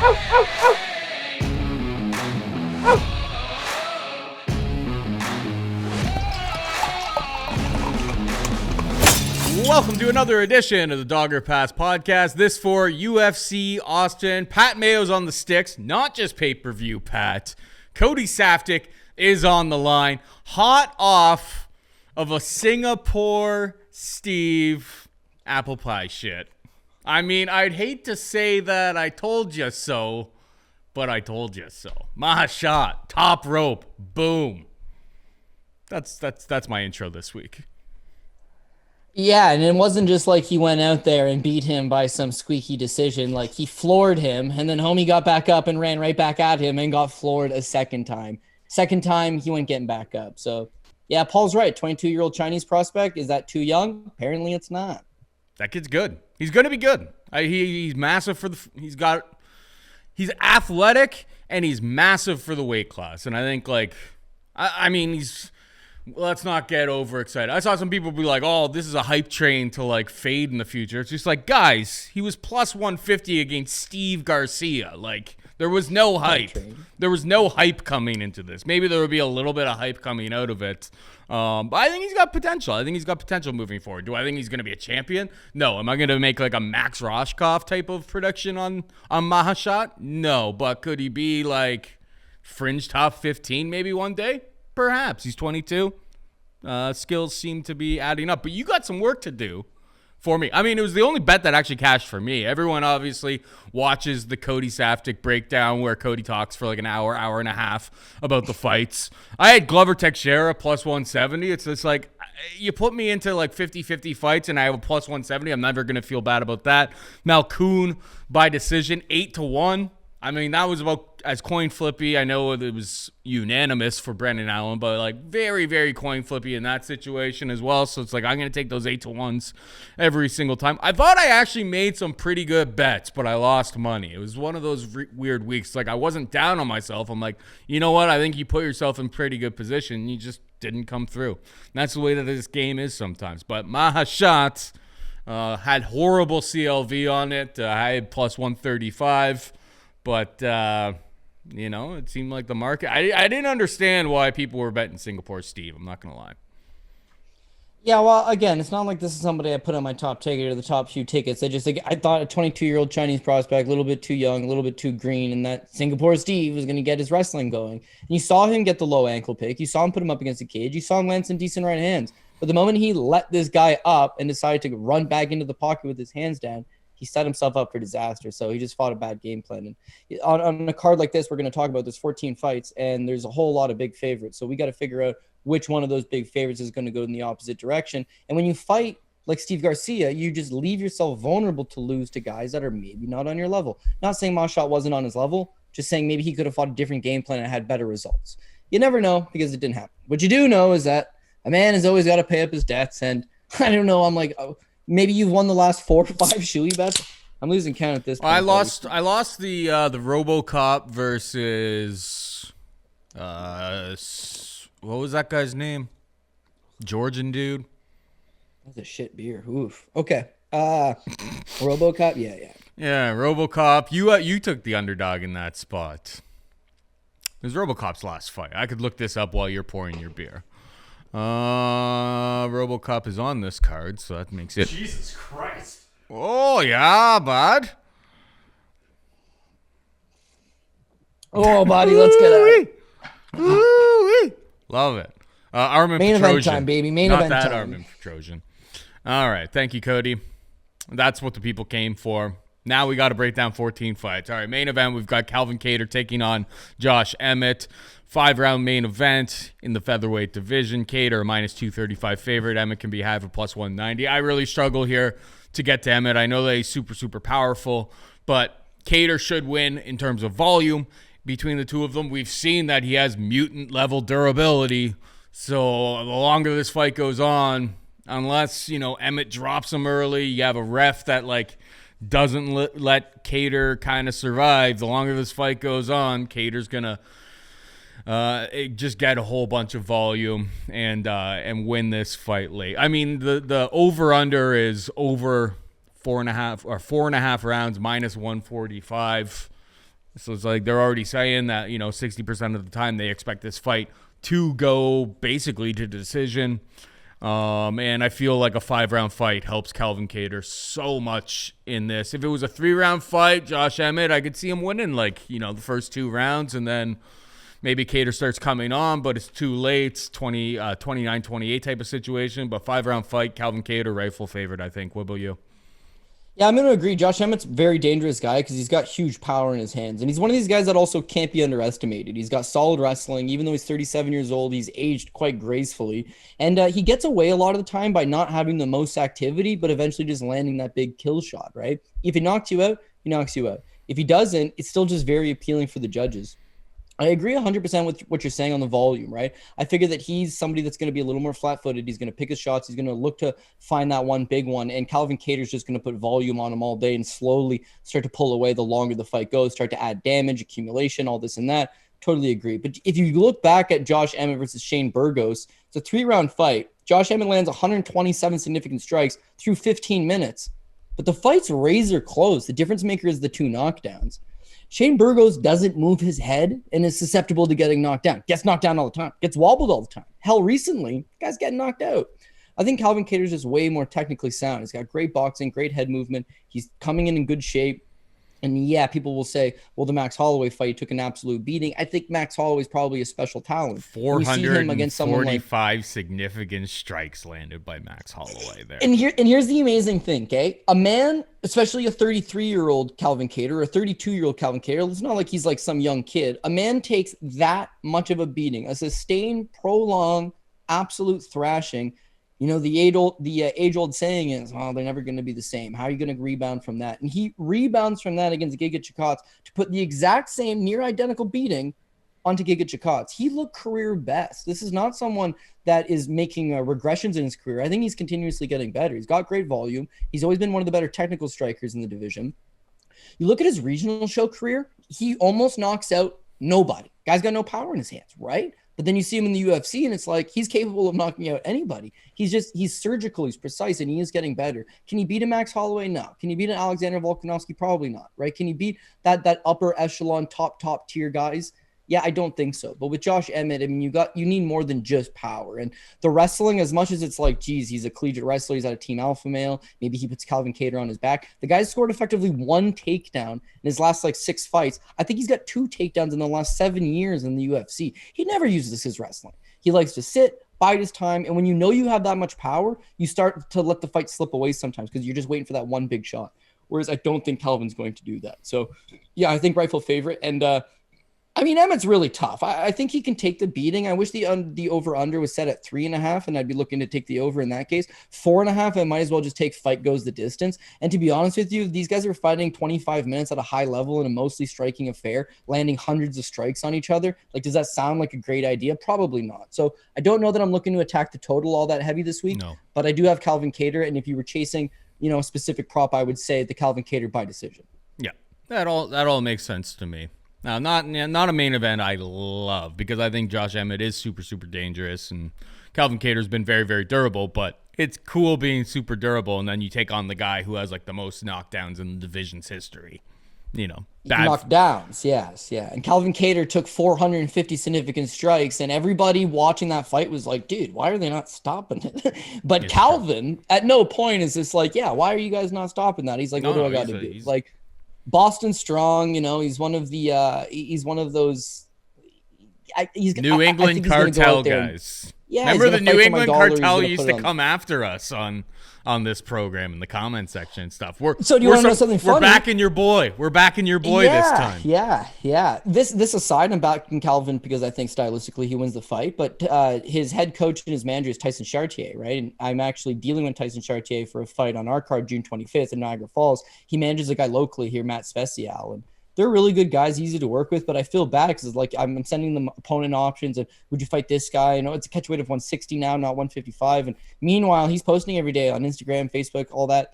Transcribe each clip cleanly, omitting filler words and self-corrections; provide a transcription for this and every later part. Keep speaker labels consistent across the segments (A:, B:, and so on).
A: Welcome to another edition of the Dogger Pass podcast. This for UFC Austin. Pat Mayo's on the sticks, not just pay-per-view, Pat. Cody Saftic is on the line, hot off of a Singapore Steve apple pie shit. I mean, I'd hate to say that I told you so, but I told you so. Mahashot, top rope, boom. That's my intro this week.
B: Yeah, and it wasn't just like he went out there and beat him by some squeaky decision. Like, he floored him, and then homie got back up and ran right back at him and got floored a second time. Second time, he went getting back up. So, yeah, Paul's right. 22-year-old Chinese prospect. Is that too young? Apparently it's not.
A: That kid's good. He's going to be good. He's massive for the – he's athletic, and he's massive for the weight class. And I think, like – I mean, he's – let's not get overexcited. I saw some people be like, oh, this is a hype train to, like, fade in the future. It's just like, guys, he was plus 150 against Steve Garcia. Like, there was no hype. There was no hype coming into this. Maybe there would be a little bit of hype coming out of it. But I think he's got potential. I think he's got potential moving forward. Do I think he's going to be a champion? No. Am I going to make, like, a Max Roshkov type of prediction on Mahashot? No. But could he be, like, fringe top 15 maybe one day? Perhaps. He's 22. Skills seem to be adding up. But you got some work to do for me. I mean, it was the only bet that actually cashed for me. Everyone obviously watches the Cody Saftic breakdown where Cody talks for like an hour and a half about the fights. I had Glover Teixeira plus 170. It's just like, you put me into like 50-50 fights and I have a plus 170. I'm never going to feel bad about that. Malkoon by decision, 8-1. I mean, that was about as coin flippy. I know it was unanimous for Brendan Allen, but like very, very coin flippy in that situation as well. So it's like, I'm going to take those 8-1s every single time. I thought I actually made some pretty good bets, but I lost money. It was one of those weird weeks. Like, I wasn't down on myself. I'm like, you know what? I think you put yourself in pretty good position. You just didn't come through. And that's the way that this game is sometimes. But Mahashot had horrible CLV on it. I had plus 135. But, you know, it seemed like the market. I didn't understand why people were betting Singapore Steve. I'm not going to lie.
B: Yeah, well, again, it's not like this is somebody I put on my top ticket or the top few tickets. I thought a 22-year-old Chinese prospect, a little bit too young, a little bit too green, and that Singapore Steve was going to get his wrestling going. And you saw him get the low ankle pick. You saw him put him up against the cage. You saw him land some decent right hands. But the moment he let this guy up and decided to run back into the pocket with his hands down, he set himself up for disaster. So he just fought a bad game plan. And on a card like this, we're going to talk about there's 14 fights and there's a whole lot of big favorites. So we got to figure out which one of those big favorites is going to go in the opposite direction. And when you fight like Steve Garcia, you just leave yourself vulnerable to lose to guys that are maybe not on your level. Not saying Mahashot wasn't on his level, just saying maybe he could have fought a different game plan and had better results. You never know because it didn't happen. What you do know is that a man has always got to pay up his debts. And I don't know, I'm like, maybe you've won the last 4 or 5 Shuey bets. I'm losing count at this point.
A: I lost the RoboCop versus what was that guy's name? Georgian dude.
B: That's a shit beer. Oof. Okay. RoboCop. Yeah.
A: Yeah, RoboCop. You took the underdog in that spot. It was RoboCop's last fight. I could look this up while you're pouring your beer. RoboCop is on this card, so that makes it.
C: Jesus Christ.
A: Oh, yeah, bud.
B: Oh, buddy, let's get it.
A: Love it. Armin
B: Main
A: Petrosian.
B: event time, baby. Main
A: Not
B: event
A: that
B: time.
A: Armin Petrosian. All right. Thank you, Cody. That's what the people came for. Now we got to break down 14 fights. All right, main event, we've got Calvin Kattar taking on Josh Emmett. 5-round main event in the featherweight division. Kattar, minus 235 favorite. Emmett can be had for plus 190. I really struggle here to get to Emmett. I know that he's super, super powerful, but Kattar should win in terms of volume. Between the two of them, we've seen that he has mutant-level durability. So the longer this fight goes on, unless, Emmett drops him early, you have a ref that, doesn't let Kattar kind of survive. The longer this fight goes on, Cater's going to just get a whole bunch of volume and win this fight late. I mean, the over-under is over 4.5 rounds, minus 145. So it's like they're already saying that, 60% of the time they expect this fight to go basically to decision. And I feel like a 5-round fight helps Calvin Kattar so much in this. If it was a 3-round fight, Josh Emmett, I could see him winning the first 2 rounds, and then maybe Kattar starts coming on, but it's too late. It's 29-28 type of situation. But 5-round fight, Calvin Kattar, rightful favorite, I think. What about you?
B: Yeah, I'm going to agree. Josh Emmett's a very dangerous guy because he's got huge power in his hands. And he's one of these guys that also can't be underestimated. He's got solid wrestling. Even though he's 37 years old, he's aged quite gracefully. And he gets away a lot of the time by not having the most activity, but eventually just landing that big kill shot, right? If he knocks you out, he knocks you out. If he doesn't, it's still just very appealing for the judges. I agree 100% with what you're saying on the volume, right? I figure that he's somebody that's going to be a little more flat-footed. He's going to pick his shots. He's going to look to find that one big one. And Calvin Kattar's just going to put volume on him all day and slowly start to pull away the longer the fight goes, start to add damage, accumulation, all this and that. Totally agree. But if you look back at Josh Emmett versus Shane Burgos, it's a 3-round fight. Josh Emmett lands 127 significant strikes through 15 minutes. But the fight's razor close. The difference maker is the 2 knockdowns. Shane Burgos doesn't move his head and is susceptible to getting knocked down. Gets knocked down all the time. Gets wobbled all the time. Hell, recently, guy's getting knocked out. I think Calvin Kattar's just way more technically sound. He's got great boxing, great head movement. He's coming in good shape. And yeah, people will say, well, the Max Holloway fight took an absolute beating. I think Max Holloway's probably a special talent.
A: 445 significant strikes landed by Max Holloway there.
B: And here's the amazing thing, okay? A man, especially a 33-year-old Calvin Kattar or a 32-year-old Calvin Kattar, it's not like he's like some young kid. A man takes that much of a beating, a sustained, prolonged, absolute thrashing. The age-old saying is, oh, they're never going to be the same. How are you going to rebound from that? And he rebounds from that against Giga Chikadze to put the exact same near-identical beating onto Giga Chikadze. He looked career best. This is not someone that is making regressions in his career. I think he's continuously getting better. He's got great volume. He's always been one of the better technical strikers in the division. You look at his regional show career, he almost knocks out nobody. Guy's got no power in his hands, right? But then you see him in the UFC, and it's like he's capable of knocking out anybody. He's surgical, he's precise, and he is getting better. Can he beat a Max Holloway? No. Can he beat an Alexander Volkanovski? Probably not, right? Can he beat that upper echelon, top tier guys? Yeah, I don't think so. But with Josh Emmett, I mean, you need more than just power. And the wrestling, as much as it's like, geez, he's a collegiate wrestler, he's at a Team Alpha male, maybe he puts Calvin Kattar on his back. The guy's scored effectively 1 takedown in his last 6 fights. I think he's got 2 takedowns in the last 7 years in the UFC. He never uses his wrestling. He likes to sit, bide his time, and when you know you have that much power, you start to let the fight slip away sometimes because you're just waiting for that one big shot. Whereas I don't think Calvin's going to do that. So, yeah, I think rightful favorite. And, Emmett's really tough. I think he can take the beating. I wish the over-under was set at 3.5, and I'd be looking to take the over in that case. 4.5, I might as well just take fight goes the distance. And to be honest with you, these guys are fighting 25 minutes at a high level in a mostly striking affair, landing hundreds of strikes on each other. Does that sound like a great idea? Probably not. So I don't know that I'm looking to attack the total all that heavy this week.
A: No. But
B: I do have Calvin Kattar, and if you were chasing, a specific prop, I would say the Calvin Kattar by decision.
A: Yeah, that all makes sense to me. Now, not a main event I love because I think Josh Emmett is super, super dangerous and Calvin Kattar's been very, very durable, but it's cool being super durable and then you take on the guy who has the most knockdowns in the division's history.
B: Knockdowns, yes, yeah. And Calvin Kattar took 450 significant strikes and everybody watching that fight was like, dude, why are they not stopping it? But it's Calvin, at no point is this yeah, why are you guys not stopping that? He's like, what do I got to do? Boston strong, he's one of those.
A: New England cartel guys.
B: Yeah,
A: remember the New England cartel used to come after us on this program in the comment section and stuff.
B: So do you want to know something funny?
A: We're backing your boy. We're backing your boy this time.
B: Yeah. This aside, I'm backing Calvin because I think stylistically he wins the fight. But his head coach and his manager is Tyson Chartier, right? And I'm actually dealing with Tyson Chartier for a fight on our card June 25th in Niagara Falls. He manages a guy locally here, Matt Special, and they're really good guys, easy to work with, but I feel bad because I'm sending them opponent options of would you fight this guy? It's a catch weight of 160 now, not 155. And meanwhile, he's posting every day on Instagram, Facebook, all that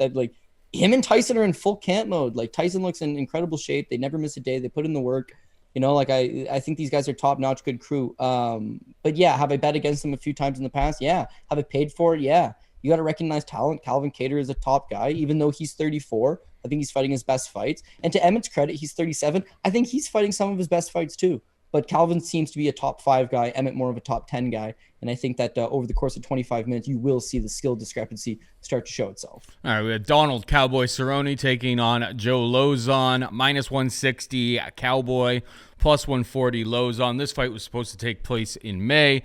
B: him and Tyson are in full camp mode. Tyson looks in incredible shape. They never miss a day. They put in the work. I think these guys are top-notch, good crew. But yeah, have I bet against them a few times in the past? Yeah. Have I paid for it? Yeah. You got to recognize talent. Calvin Kattar is a top guy, even though he's 34. I think he's fighting his best fights. And to Emmett's credit, he's 37. I think he's fighting some of his best fights too. But Calvin seems to be a top 5 guy, Emmett more of a top 10 guy. And I think that over the course of 25 minutes, you will see the skill discrepancy start to show itself.
A: All right, we have Donald Cowboy Cerrone taking on Joe Lauzon, minus 160 Cowboy, plus 140 Lauzon. This fight was supposed to take place in May.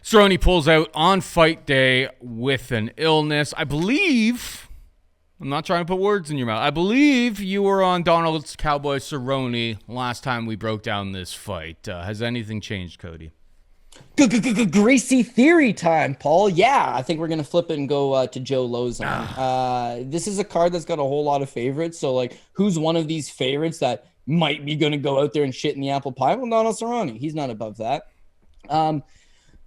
A: Cerrone pulls out on fight day with an illness. I believe, I'm not trying to put words in your mouth, I believe you were on Donald's Cowboy Cerrone last time we broke down this fight. Has anything changed, Cody?
B: Greasy theory time, Paul. Yeah, I think we're going to flip it and go to Joe Lauzon. This is a card that's got a whole lot of favorites. So, like, who's one of these favorites that might be going to go out there and shit in the apple pie? Well, Donald Cerrone. He's not above that.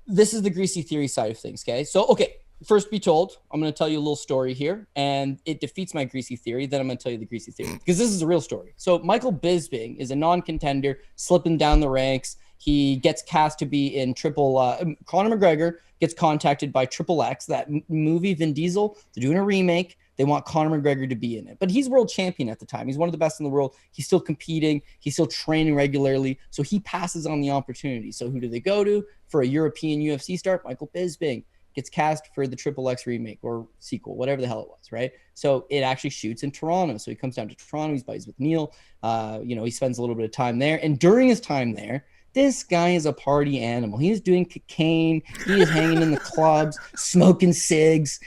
B: This is the greasy theory side of things, okay? So, okay, first be told, I'm going to tell you a little story here, and it defeats my greasy theory. Then I'm going to tell you the greasy theory, because this is a real story. So, Michael Bisping is a non-contender, slipping down the ranks. He gets cast to be in Conor McGregor gets contacted by Triple X, that movie, Vin Diesel. They're doing a remake. They want Conor McGregor to be in it. But he's world champion at the time. He's one of the best in the world. He's still competing. He's still training regularly. So he passes on the opportunity. So who do they go to for a European UFC start? Michael Bisping gets cast for the Triple X remake or sequel, whatever the hell it was, right? So it actually shoots in Toronto. So he comes down to Toronto. He's buddies with Neil. He spends a little bit of time there. And during his time there, this guy is a party animal. He's doing cocaine. He is hanging in the clubs, smoking cigs,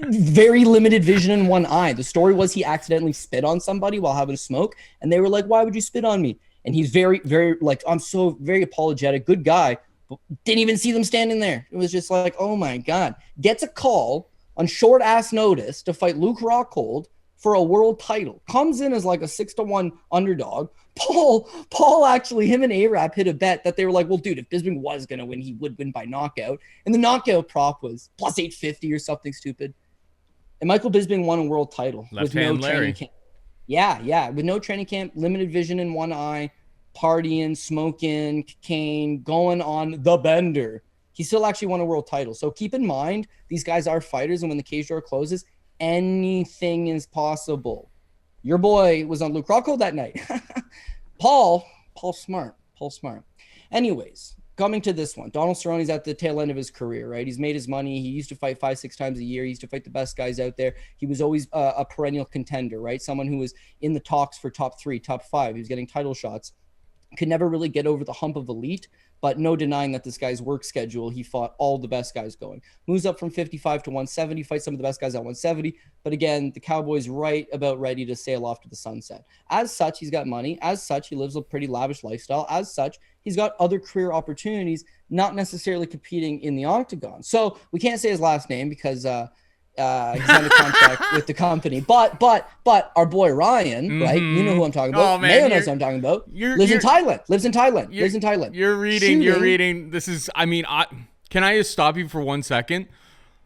B: very limited vision in one eye. The story was he accidentally spit on somebody while having a smoke, and they were like, "Why would you spit on me?" And he's very, very like, I'm so very apologetic, good guy, but didn't even see them standing there. It was just like, oh my God. Gets a call on short ass notice to fight Luke Rockhold for a world title. Comes in as like a 6-1 underdog. Paul actually, him and A-Rap hit a bet that they were like, well, dude, if Bisping was going to win, he would win by knockout. And the knockout prop was plus 850 or something stupid. And Michael Bisping won a world title with no training camp. Yeah, with no training camp, limited vision in one eye, partying, smoking, cocaine, going on the bender. He still actually won a world title. So keep in mind, these guys are fighters, and when the cage door closes, anything is possible. Your boy was on Luke Rockhold that night. Paul smart. Anyways, coming to this one, Donald Cerrone's at the tail end of his career, right? He's made his money. He used to fight 5-6 times a year. He used to fight the best guys out there. He was always a perennial contender, right? Someone who was in the talks for top 3, top 5. He was getting title shots. Could never really get over the hump of elite, but no denying that this guy's work schedule, he fought all the best guys going. Moves up from 55 to 170, fights some of the best guys at 170. But again, the Cowboys right about ready to sail off to the sunset. As such, he's got money. As such, he lives a pretty lavish lifestyle. As such, he's got other career opportunities, not necessarily competing in the octagon. So we can't say his last name because he's on a contract with the company. But our boy Ryan, right? You know who I'm talking about. Mayo knows who I'm talking about. Lives in Thailand. You're
A: reading. This is, can I just stop you for 1 second?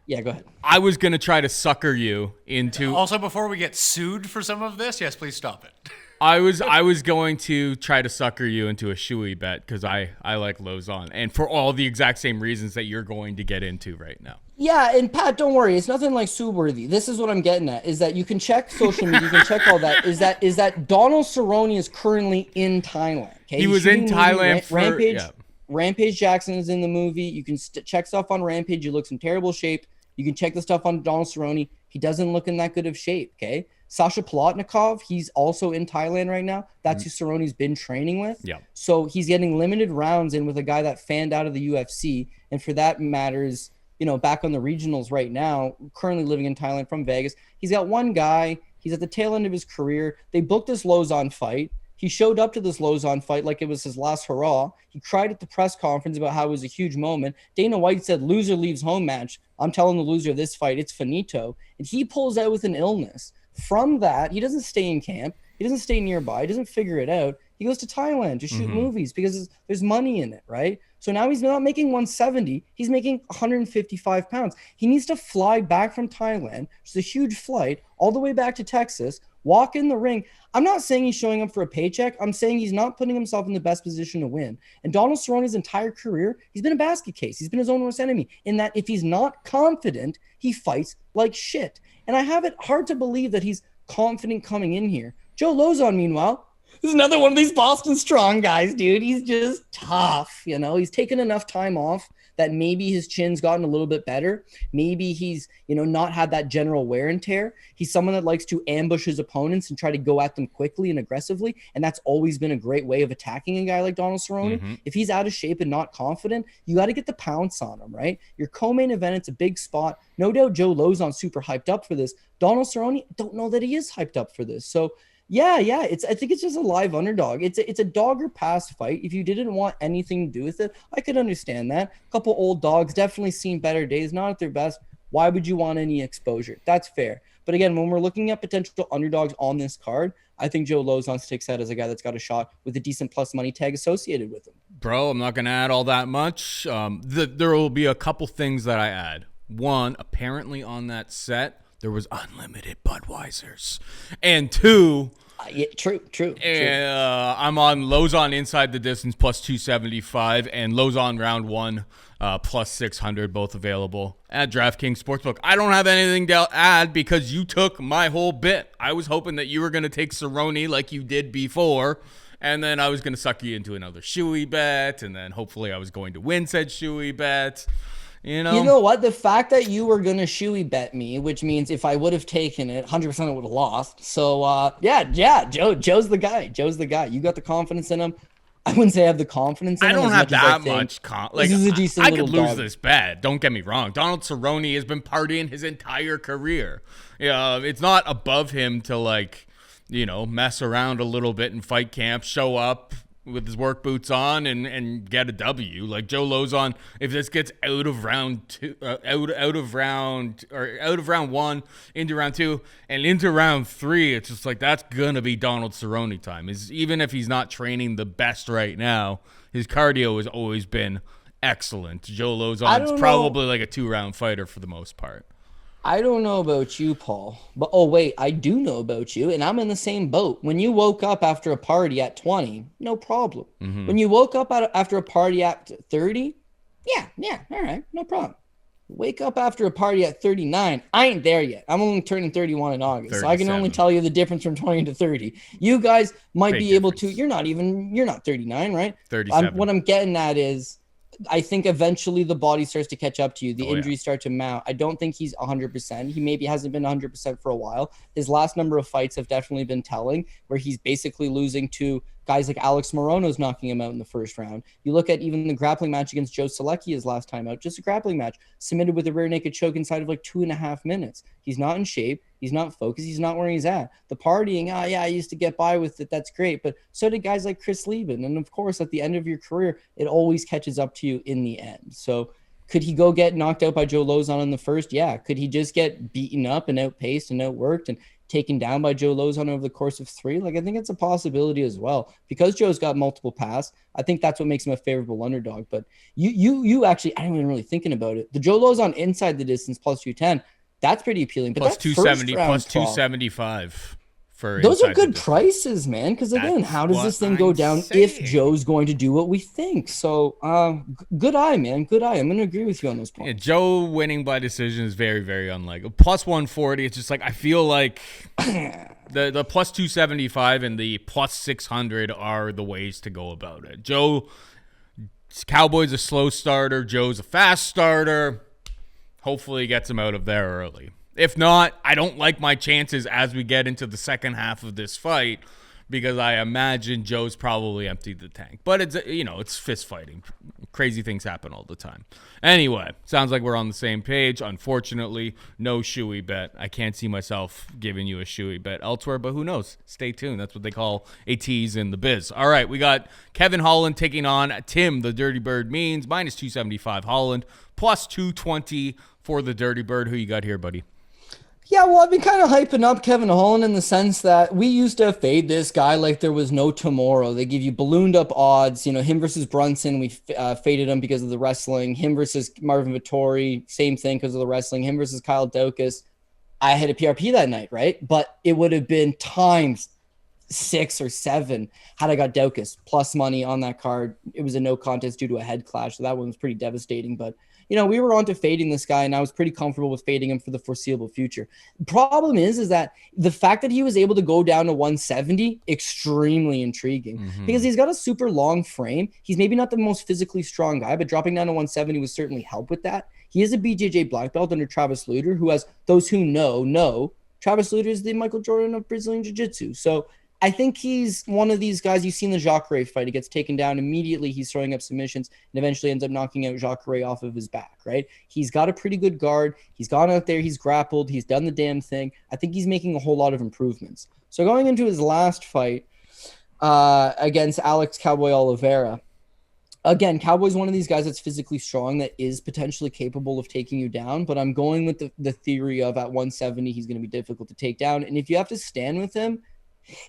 B: Yeah, go ahead.
A: I was going to try to sucker you into...
C: Also, before we get sued for some of this, yes, please stop it.
A: I was going to try to sucker you into a shoey bet because I like Lauzon, and for all the exact same reasons that you're going to get into right now.
B: Yeah, and Pat, don't worry. It's nothing like sue-worthy. This is what I'm getting at, is that you can check social media, you can check all that, is that Donald Cerrone is currently in Thailand. Okay?
A: He was in Thailand for...
B: Rampage,
A: yeah.
B: Rampage Jackson is in the movie. You can check stuff on Rampage. He looks in terrible shape. You can check the stuff on Donald Cerrone. He doesn't look in that good of shape, okay? Sasha Plotnikov, he's also in Thailand right now. That's who Cerrone's been training with.
A: Yeah.
B: So he's getting limited rounds in with a guy that fanned out of the UFC. And for that matters, back on the regionals right now, currently living in Thailand from Vegas. He's got one guy. He's at the tail end of his career. They booked this Lauzon fight. He showed up to this Lauzon fight like it was his last hurrah. He cried at the press conference about how it was a huge moment. Dana White said, loser leaves home match. I'm telling the loser of this fight, it's finito. And he pulls out with an illness. From that, he doesn't stay in camp. He doesn't stay nearby. He doesn't figure it out. He goes to Thailand to shoot movies because there's money in it, right? So now he's not making 170. He's making 155 pounds. He needs to fly back from Thailand, which is a huge flight, all the way back to Texas, walk in the ring. I'm not saying he's showing up for a paycheck. I'm saying he's not putting himself in the best position to win. And Donald Cerrone's entire career, he's been a basket case. He's been his own worst enemy in that if he's not confident, he fights like shit. And I have it hard to believe that he's confident coming in here. Joe Lauzon, meanwhile, is another one of these Boston Strong guys, dude. He's just tough, you know. He's taken enough time off that maybe his chin's gotten a little bit better. Maybe he's, you know, not had that general wear and tear. He's someone that likes to ambush his opponents and try to go at them quickly and aggressively, and that's always been a great way of attacking a guy like Donald Cerrone.
A: Mm-hmm.
B: If he's out of shape and not confident, you got to get the pounce on him, right? Your co-main event, it's a big spot. No doubt Joe Lauzon's super hyped up for this. Donald Cerrone, don't know that he is hyped up for this. So yeah, I think it's just a live underdog. It's a dog or pass fight. If you didn't want anything to do with it, I could understand that. A couple old dogs, definitely seen better days, not at their best. Why would you want any exposure? That's fair. But again, when we're looking at potential underdogs on this card, I think Joe Lauzon sticks out as a guy that's got a shot with a decent plus money tag associated with him.
A: Bro, I'm not going to add all that much. There will be a couple things that I add. One, apparently on that set, there was unlimited Budweisers. And two,
B: yeah, true.
A: I'm on Lauzon inside the distance plus 275 and Lauzon round one plus 600, both available at DraftKings Sportsbook. I don't have anything to add because you took my whole bit. I was hoping that you were going to take Cerrone like you did before, and then I was going to suck you into another shoey bet, and then hopefully I was going to win said shoey bet. You know
B: what? The fact that you were going to shoey bet me, which means if I would have taken it, 100% I would have lost. So, Joe's the guy. Joe's the guy. You got the confidence in him. I wouldn't say I have the confidence in him.
A: I don't have that much
B: This is a decent
A: I
B: little
A: could lose
B: dog.
A: this bet. Don't get me wrong. Donald Cerrone has been partying his entire career. It's not above him to, like, you know, mess around a little bit in fight camp, show up with his work boots on and get a W. Like Joe Lauzon, if this gets out of round two, out of round one into round two and into round three, it's just like that's gonna be Donald Cerrone time. Even if he's not training the best right now, his cardio has always been excellent. Joe Lauzon's probably like a 2-round fighter for the most part.
B: I don't know about you, Paul, but I do know about you, and I'm in the same boat. When you woke up after a party at 20, no problem. Mm-hmm. When you woke up after a party at 30, yeah, all right, no problem. Wake up after a party at 39, I ain't there yet. I'm only turning 31 in August, so I can only tell you the difference from 20 to 30. You guys might be able to, you're not 39, right?
A: 37.
B: What I'm getting at is, I think eventually the body starts to catch up to you. The injuries start to mount. I don't think he's 100%. He maybe hasn't been 100% for a while. His last number of fights have definitely been telling, where he's basically losing to guys like Alex Morono's knocking him out in the first round. You look at even the grappling match against Joe Selecki his last time out, just a grappling match, submitted with a rear naked choke inside of like 2.5 minutes. He's not in shape. He's not focused. He's not where he's at. The partying, I used to get by with it. That's great. But so did guys like Chris Lieben. And of course, at the end of your career, it always catches up to you in the end. So could he go get knocked out by Joe Lauzon in the first? Yeah. Could he just get beaten up and outpaced and outworked and taken down by Joe Lauzon over the course of 3? Like, I think it's a possibility as well. Because Joe's got multiple paths, I think that's what makes him a favorable underdog. But you actually, I didn't even really thinking about it. The Joe Lauzon inside the distance plus 210, that's pretty appealing. But
A: plus 270, plus 275 for
B: those are good prices, man. Because again, how does this thing go down if Joe's going to do what we think? So good eye, man. Good eye. I'm going to agree with you on those points.
A: Yeah, Joe winning by decision is very, very unlikely. Plus 140, it's just like I feel like the plus 275 and the plus 600 are the ways to go about it. Cowboy's a slow starter. Joe's a fast starter. Hopefully he gets him out of there early. If not, I don't like my chances as we get into the second half of this fight because I imagine Joe's probably emptied the tank. But it's fist fighting. Crazy things happen all the time. Anyway, sounds like we're on the same page. Unfortunately, no shoey bet. I can't see myself giving you a shoey bet elsewhere, but who knows? Stay tuned. That's what they call a tease in the biz. All right, we got Kevin Holland taking on Tim, the Dirty Bird Means, minus 275 Holland, plus 220 for the Dirty Bird. Who you got here, buddy?
B: Yeah, well, I've been kind of hyping up Kevin Holland in the sense that we used to fade this guy like there was no tomorrow. They give you ballooned up odds. Him versus Brunson, we faded him because of the wrestling. Him versus Marvin Vettori, same thing because of the wrestling. Him versus Kyle Daukaus, I had a PRP that night, right? But it would have been times 6 or 7 had I got Daukaus plus money on that card. It was a no contest due to a head clash, so that one was pretty devastating. But we were on to fading this guy, and I was pretty comfortable with fading him for the foreseeable future. The problem is that the fact that he was able to go down to 170, extremely intriguing, because he's got a super long frame. He's maybe not the most physically strong guy, but dropping down to 170 would certainly help with that. He is a BJJ black belt under Travis Lutter, who, has those who know, Travis Lutter is the Michael Jordan of Brazilian Jiu-Jitsu. So I think he's one of these guys. You've seen the Jacare fight. He gets taken down immediately. He's throwing up submissions and eventually ends up knocking out Jacare off of his back, right? He's got a pretty good guard. He's gone out there. He's grappled. He's done the damn thing. I think he's making a whole lot of improvements. So going into his last fight against Alex Cowboy Oliveira, again, Cowboy's one of these guys that's physically strong that is potentially capable of taking you down, but I'm going with the theory of at 170, he's going to be difficult to take down. And if you have to stand with him,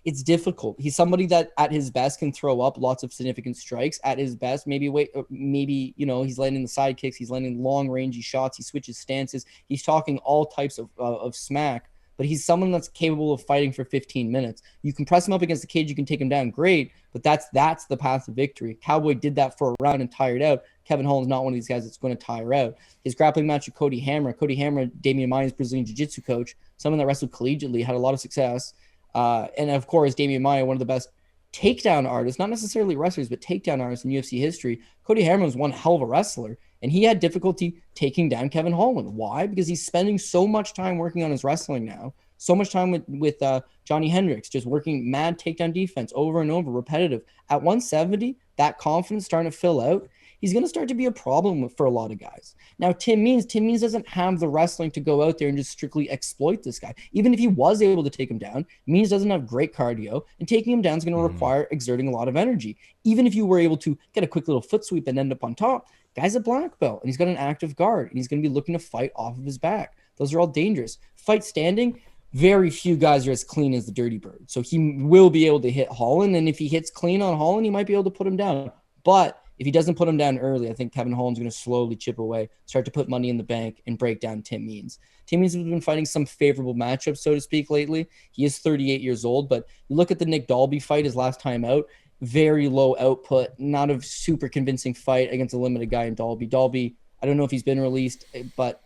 B: it's difficult. He's somebody that at his best can throw up lots of significant strikes. At his best, maybe he's landing the side kicks, he's landing long rangey shots, he switches stances, he's talking all types of smack, but he's someone that's capable of fighting for 15 minutes. You can press him up against the cage, you can take him down, great, but that's the path to victory. Cowboy did that for a round and tired out. Kevin Holland's not one of these guys that's going to tire out. His grappling match with Cody Hammer, Damir Maia's Brazilian Jiu-Jitsu coach, someone that wrestled collegiately, had a lot of success. And of course, Damir Maia, one of the best takedown artists, not necessarily wrestlers, but takedown artists in UFC history. Cody Hammer was one hell of a wrestler, and he had difficulty taking down Kevin Holland. Why? Because he's spending so much time working on his wrestling now, so much time with Johnny Hendricks, just working mad takedown defense over and over, repetitive. At 170, that confidence starting to fill out, he's going to start to be a problem for a lot of guys. Now, Tim Means doesn't have the wrestling to go out there and just strictly exploit this guy. Even if he was able to take him down, Means doesn't have great cardio, and taking him down is going to require exerting a lot of energy. Even if you were able to get a quick little foot sweep and end up on top, guy's a black belt, and he's got an active guard, and he's going to be looking to fight off of his back. Those are all dangerous. Fight standing, very few guys are as clean as the Dirty Bird. So he will be able to hit Holland, and if he hits clean on Holland, he might be able to put him down. But if he doesn't put him down early, I think Kevin Holland's going to slowly chip away, start to put money in the bank, and break down Tim Means. Tim Means has been fighting some favorable matchups, so to speak, lately. He is 38 years old, but you look at the Nick Dalby fight his last time out, very low output, not a super convincing fight against a limited guy in Dalby. Dalby, I don't know if he's been released, but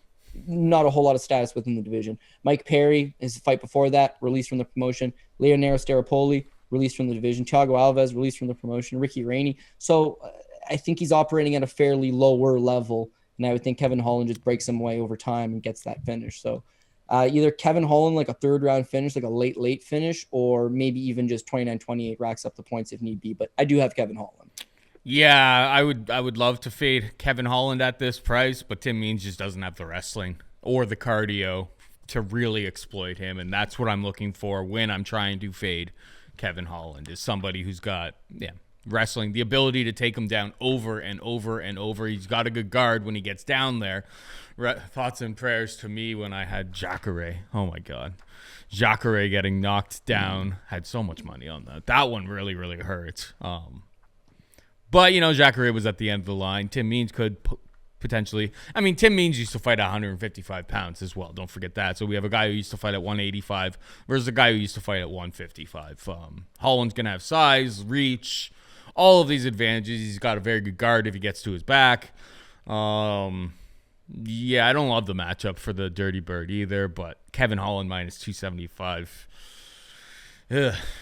B: not a whole lot of status within the division. Mike Perry, his fight before that, released from the promotion. Leonardo Staropoli, released from the division. Thiago Alves, released from the promotion. Ricky Rainey. So I think he's operating at a fairly lower level, and I would think Kevin Holland just breaks him away over time and gets that finish. So either Kevin Holland, like a third-round finish, like a late finish, or maybe even just 29-28 racks up the points if need be. But I do have Kevin Holland.
A: Yeah, I would love to fade Kevin Holland at this price, but Tim Means just doesn't have the wrestling or the cardio to really exploit him, and that's what I'm looking for when I'm trying to fade Kevin Holland, is somebody who's got wrestling, the ability to take him down over and over and over. He's got a good guard when he gets down there. Thoughts and prayers to me when I had Jacare. Oh my God. Jacare getting knocked down. Had so much money on that. That one really, really hurt. But, Jacare was at the end of the line. Tim Means could potentially. I mean, Tim Means used to fight at 155 pounds as well. Don't forget that. So we have a guy who used to fight at 185 versus a guy who used to fight at 155. Holland's going to have size, reach, all of these advantages. He's got a very good guard if he gets to his back. I don't love the matchup for the Dirty Bird either, but Kevin Holland minus 275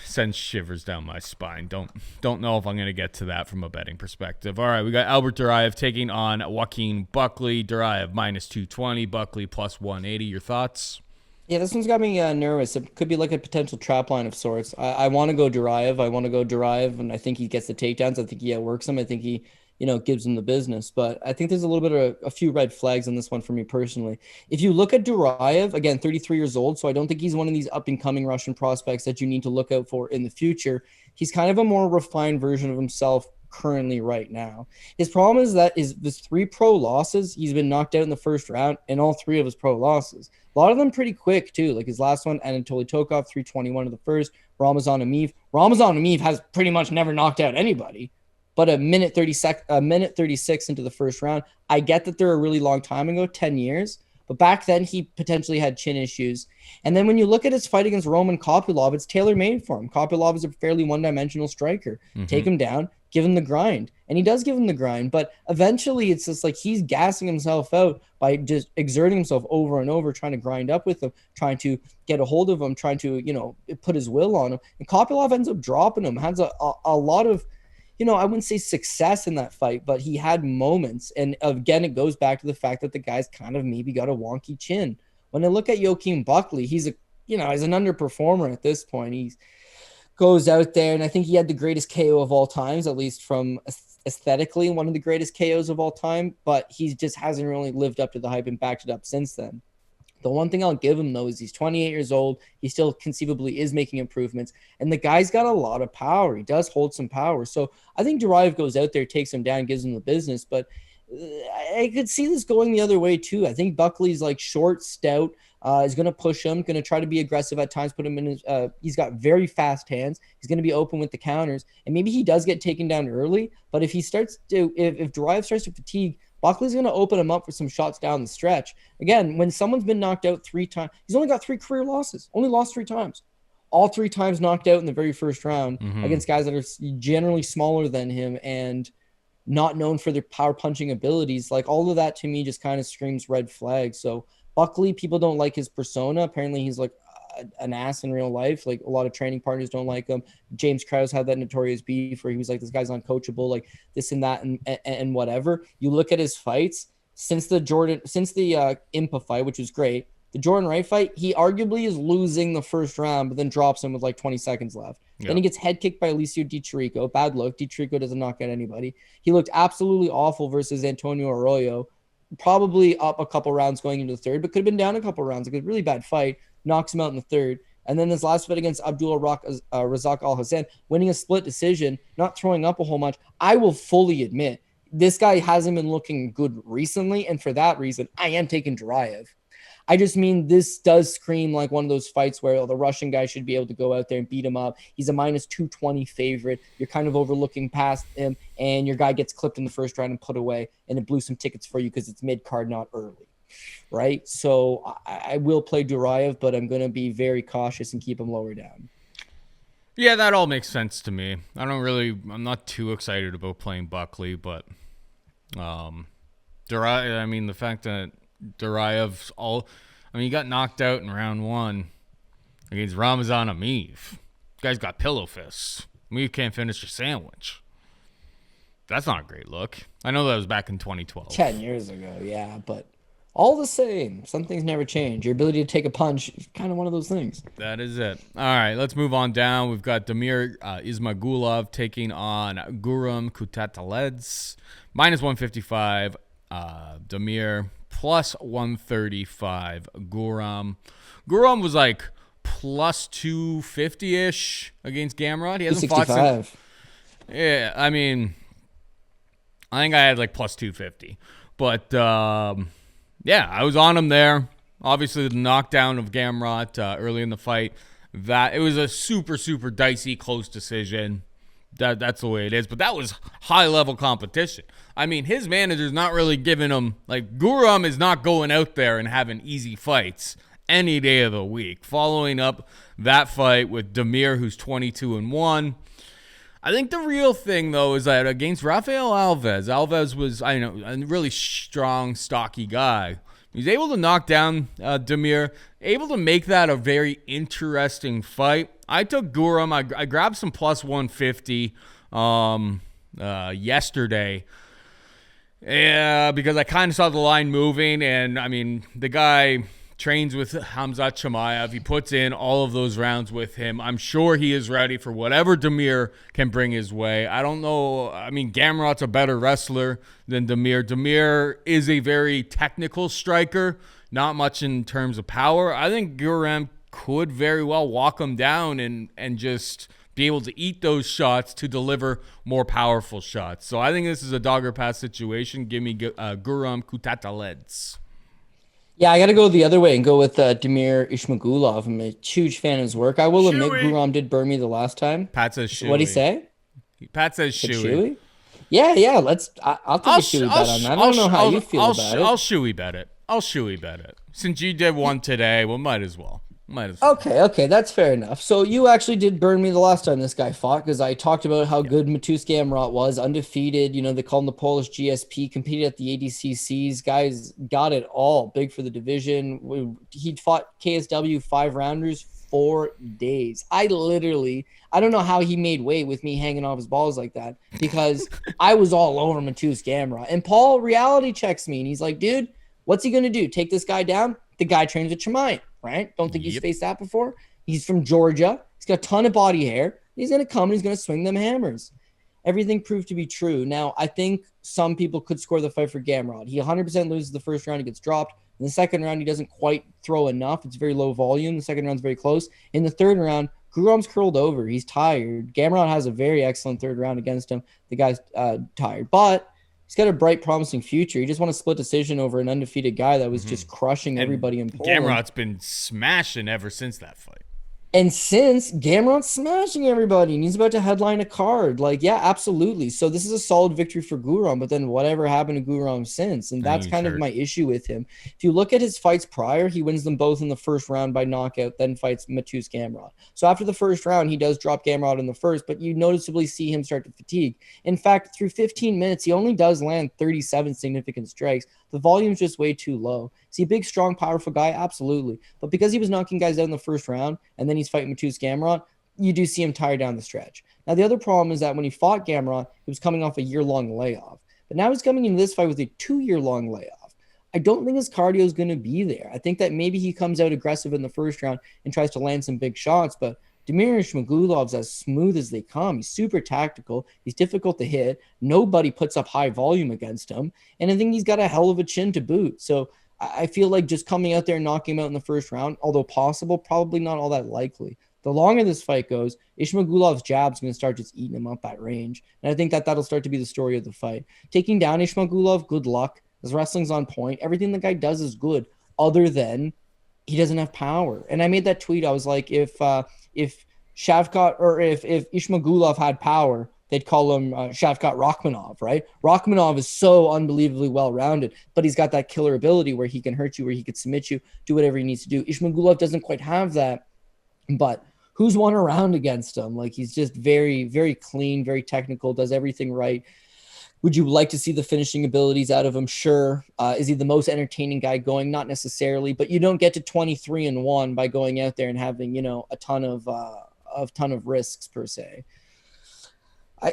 A: sends shivers down my spine. Don't know if I'm going to get to that from a betting perspective. All right, we got Albert Duraev taking on Joaquin Buckley. Duraev minus 220, Buckley plus 180. Your thoughts?
B: Yeah, this one's got me nervous. It could be like a potential trap line of sorts. I want to go Duraev, and I think he gets the takedowns. I think he outworks him. I think he, gives him the business. But I think there's a little bit of a few red flags on this one for me personally. If you look at Duraev, again, 33 years old, so I don't think he's one of these up-and-coming Russian prospects that you need to look out for in the future. He's kind of a more refined version of himself currently right now. His problem is that his 3 pro losses, he's been knocked out in the first round in all 3 of his pro losses. A lot of them pretty quick too. Like his last one, Anatoly Tokov, 321 of the first. Ramazan Emeev has pretty much never knocked out anybody. But a minute 36 into the first round. I get that they're a really long time ago, 10 years. But back then, he potentially had chin issues. And then when you look at his fight against Roman Kopylov, it's tailor-made for him. Kopylov is a fairly one-dimensional striker. Take him down, give him the grind. And he does give him the grind, but eventually it's just like he's gassing himself out by just exerting himself over and over, trying to grind up with him, trying to get a hold of him, trying to, put his will on him. And Kopylov ends up dropping him, has a lot of, I wouldn't say success in that fight, but he had moments. And again, it goes back to the fact that the guy's kind of maybe got a wonky chin. When I look at Joaquin Buckley, he's he's an underperformer at this point. He goes out there, and I think he had the greatest KO of all times, at least from aesthetically, one of the greatest KOs of all time, but he just hasn't really lived up to the hype and backed it up since then. The one thing I'll give him, though, is he's 28 years old. He still conceivably is making improvements, and the guy's got a lot of power. He does hold some power. So I think Duraev goes out there, takes him down, gives him the business, but I could see this going the other way, too. I think Buckley's like short, stout, is going to push him, going to try to be aggressive at times, put him in his, he's got very fast hands. He's going to be open with the counters, and maybe he does get taken down early, but if Duraev starts to fatigue, Buckley's going to open him up for some shots down the stretch. Again, when someone's been knocked out 3 times, he's only got 3 career losses, only lost 3 times. All 3 times knocked out in the very first round against guys that are generally smaller than him and not known for their power punching abilities. Like, all of that to me just kind of screams red flag. So Buckley, people don't like his persona. Apparently he's like an ass in real life. Like, a lot of training partners don't like him. James Krause had that notorious beef where he was like, this guy's uncoachable, like this and that and whatever. You look at his fights since the Impa fight, which was great. The Jordan Wright fight, he arguably is losing the first round, but then drops him with like 20 seconds left. Yep. Then he gets head kicked by Alicio Di Chirico. Bad look. Di Chirico doesn't knock out anybody. He looked absolutely awful versus Antonio Arroyo. Probably up a couple rounds going into the third, but could have been down a couple rounds. Like, a really bad fight. Knocks him out in the third. And then this last fight against Abdul Razak Al Hassan, winning a split decision, not throwing up a whole bunch. I will fully admit, this guy hasn't been looking good recently, and for that reason, I am taking Duraev. I just mean, this does scream like one of those fights where the Russian guy should be able to go out there and beat him up. He's a minus 220 favorite. You're kind of overlooking past him, and your guy gets clipped in the first round and put away, and it blew some tickets for you because it's mid-card, not early, right? So I will play Duraev, but I'm going to be very cautious and keep him lower down.
A: Yeah, that all makes sense to me. I'm not too excited about playing Buckley, but Duraev, I mean, the fact that Duraev's he got knocked out in round 1 against Ramazan Ameev. Guy's got pillow fists. Ameev can't finish a sandwich. That's not a great look. I know that was back in 2012.
B: 10 years ago, yeah, but all the same, some things never change. Your ability to take a punch is kind of one of those things.
A: That is it. All right, let's move on down. We've got Damir Ismagulov taking on Guram Kutateladze. Minus 155. Damir plus 135. Guram was like plus 250-ish against Gamrot. He hasn't fought since. Yeah, I mean, I think I had like plus 250. But, yeah, I was on him there. Obviously, the knockdown of Gamrot early in the fight, that it was a super, super dicey, close decision. That's the way it is. But that was high-level competition. I mean, his manager's not really giving him, like, Guram is not going out there and having easy fights any day of the week. Following up that fight with Damir, who's 22-1. I think the real thing, though, is that against Rafael Alves was, a really strong, stocky guy. He's able to knock down Damir, able to make that a very interesting fight. I took Guram. I grabbed some plus 150 yesterday. Yeah, because I kind of saw the line moving, and, I mean, the guy trains with Khamzat Chimaev. He puts in all of those rounds with him. I'm sure he is ready for whatever Damir can bring his way. I don't know. I mean, Gamrot's a better wrestler than Damir. Damir is a very technical striker, not much in terms of power. I think Guram could very well walk him down and just be able to eat those shots to deliver more powerful shots. So I think this is a dogger pass situation. Give me Guram Kutateladze.
B: Yeah, I got to go the other way and go with Damir Ismagulov. I'm a huge fan of his work. I will admit Guram did burn me the last time.
A: Pat says shoey.
B: What'd he say?
A: Pat says shoey.
B: Yeah. I'll take a shoey bet on that. I don't know how you feel about it.
A: I'll shoey bet it. Since you did one today, well, might as well. Might as well.
B: Okay, that's fair enough. So you actually did burn me the last time this guy fought because I talked about how good Matus Gamrot was, undefeated. You know, they call him the Polish GSP, competed at the ADCCs. Guys got it all, big for the division. He'd fought KSW 5-rounders 4 days. I don't know how he made weight with me hanging off his balls like that because I was all over Matus Gamrot. And Paul reality checks me and he's like, dude, what's he going to do? Take this guy down? The guy trains with Chimaev. Right? Don't think he's faced that before. He's from Georgia. He's got a ton of body hair. He's going to come and he's going to swing them hammers. Everything proved to be true. Now, I think some people could score the fight for Gamrot. He 100% loses the first round. He gets dropped. In the second round, he doesn't quite throw enough. It's very low volume. The second round's very close. In the third round, Guram's curled over. He's tired. Gamrot has a very excellent third round against him. The guy's tired. But he's got a bright, promising future. He just won a split decision over an undefeated guy that was just crushing everybody in Poland.
A: Gamrot's been smashing ever since that fight.
B: And since Gamrot's smashing everybody and he's about to headline a card, like, yeah, absolutely. So this is a solid victory for Guram, but then whatever happened to Guram since? And that's kind of my issue with him. If you look at his fights prior, he wins them both in the first round by knockout, then fights Matus Gamrot. So after the first round, he does drop Gamrot in the first, but you noticeably see him start to fatigue. In fact, through 15 minutes, he only does land 37 significant strikes. The volume's just way too low. Is he a big, strong, powerful guy? Absolutely. But because he was knocking guys out in the first round and then he's fighting Matus Gamrot, you do see him tired down the stretch. Now, the other problem is that when he fought Gamrot, he was coming off a year-long layoff. But now he's coming into this fight with a 2-year-long layoff. I don't think his cardio is going to be there. I think that maybe he comes out aggressive in the first round and tries to land some big shots, but Damir Ismagulov's as smooth as they come. He's super tactical. He's difficult to hit. Nobody puts up high volume against him. And I think he's got a hell of a chin to boot. So I feel like just coming out there and knocking him out in the first round, although possible, probably not all that likely. The longer this fight goes, Ismagulov's jab's going to start just eating him up at range. And I think that that'll start to be the story of the fight. Taking down Ismagulov, good luck. His wrestling's on point. Everything the guy does is good, other than he doesn't have power. And I made that tweet. I was like, if Shavkat or if Ismagulov had power, they'd call him Shavkat Rachmanov, right? Rachmanov is so unbelievably well-rounded, but he's got that killer ability where he can hurt you, where he could submit you, do whatever he needs to do. Ismagulov doesn't quite have that, but who's won a round against him? Like, he's just very, very clean, very technical, does everything right. Would you like to see the finishing abilities out of him? Sure. Is he the most entertaining guy going? Not necessarily, but you don't get to 23-1 by going out there and having, a ton of risks per se.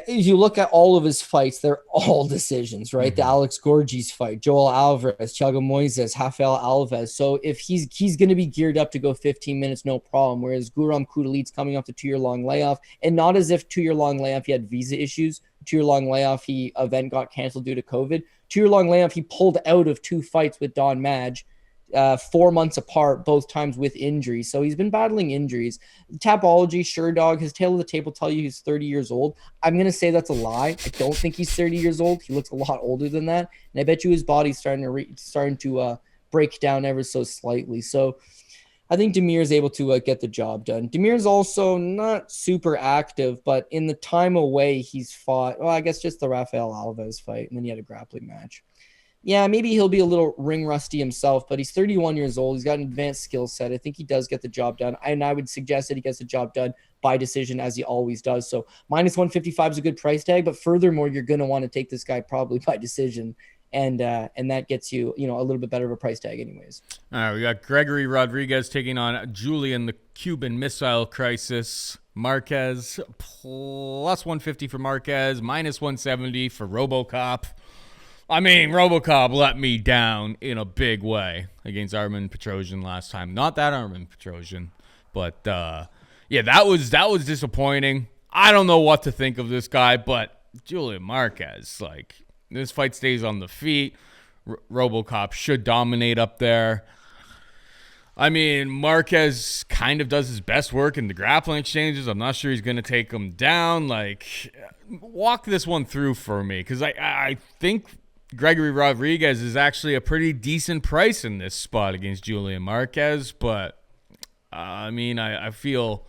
B: If you look at all of his fights, they're all decisions, right? Mm-hmm. The Alex Gorgis fight, Joel Alvarez, Thiago Moises, Rafael Alves. So if he's going to be geared up to go 15 minutes, no problem. Whereas Guram Kutateladze coming off the 2-year-long layoff, and not as if 2-year-long layoff he had visa issues. 2-year-long layoff, event got canceled due to COVID. 2-year-long layoff, he pulled out of 2 fights with Don Madge. 4 months apart, both times with injuries. So he's been battling injuries. Tapology, sure, dog. His tail of the tape will tell you he's 30 years old. I'm going to say that's a lie. I don't think he's 30 years old. He looks a lot older than that. And I bet you his body's starting to break down ever so slightly. So I think Damir is able to get the job done. Damir's also not super active, but in the time away, he's fought, I guess just the Rafael Alves fight, and then he had a grappling match. Yeah, maybe he'll be a little ring rusty himself, but he's 31 years old. He's got an advanced skill set. I think he does get the job done. And I would suggest that he gets the job done by decision, as he always does. So minus 155 is a good price tag, but furthermore, you're going to want to take this guy probably by decision. And that gets you, a little bit better of a price tag anyways.
A: All right, we got Gregory Rodrigues taking on Julian, the Cuban Missile Crisis. Marquez plus 150 for Marquez, minus 170 for RoboCop. I mean, RoboCop let me down in a big way against Armen Petrosian last time. Not that Armen Petrosian, but that was disappointing. I don't know what to think of this guy, but Julian Marquez, this fight stays on the feet. RoboCop should dominate up there. I mean, Marquez kind of does his best work in the grappling exchanges. I'm not sure he's going to take him down. Walk this one through for me, because I think Gregory Rodrigues is actually a pretty decent price in this spot against Julian Marquez, but I feel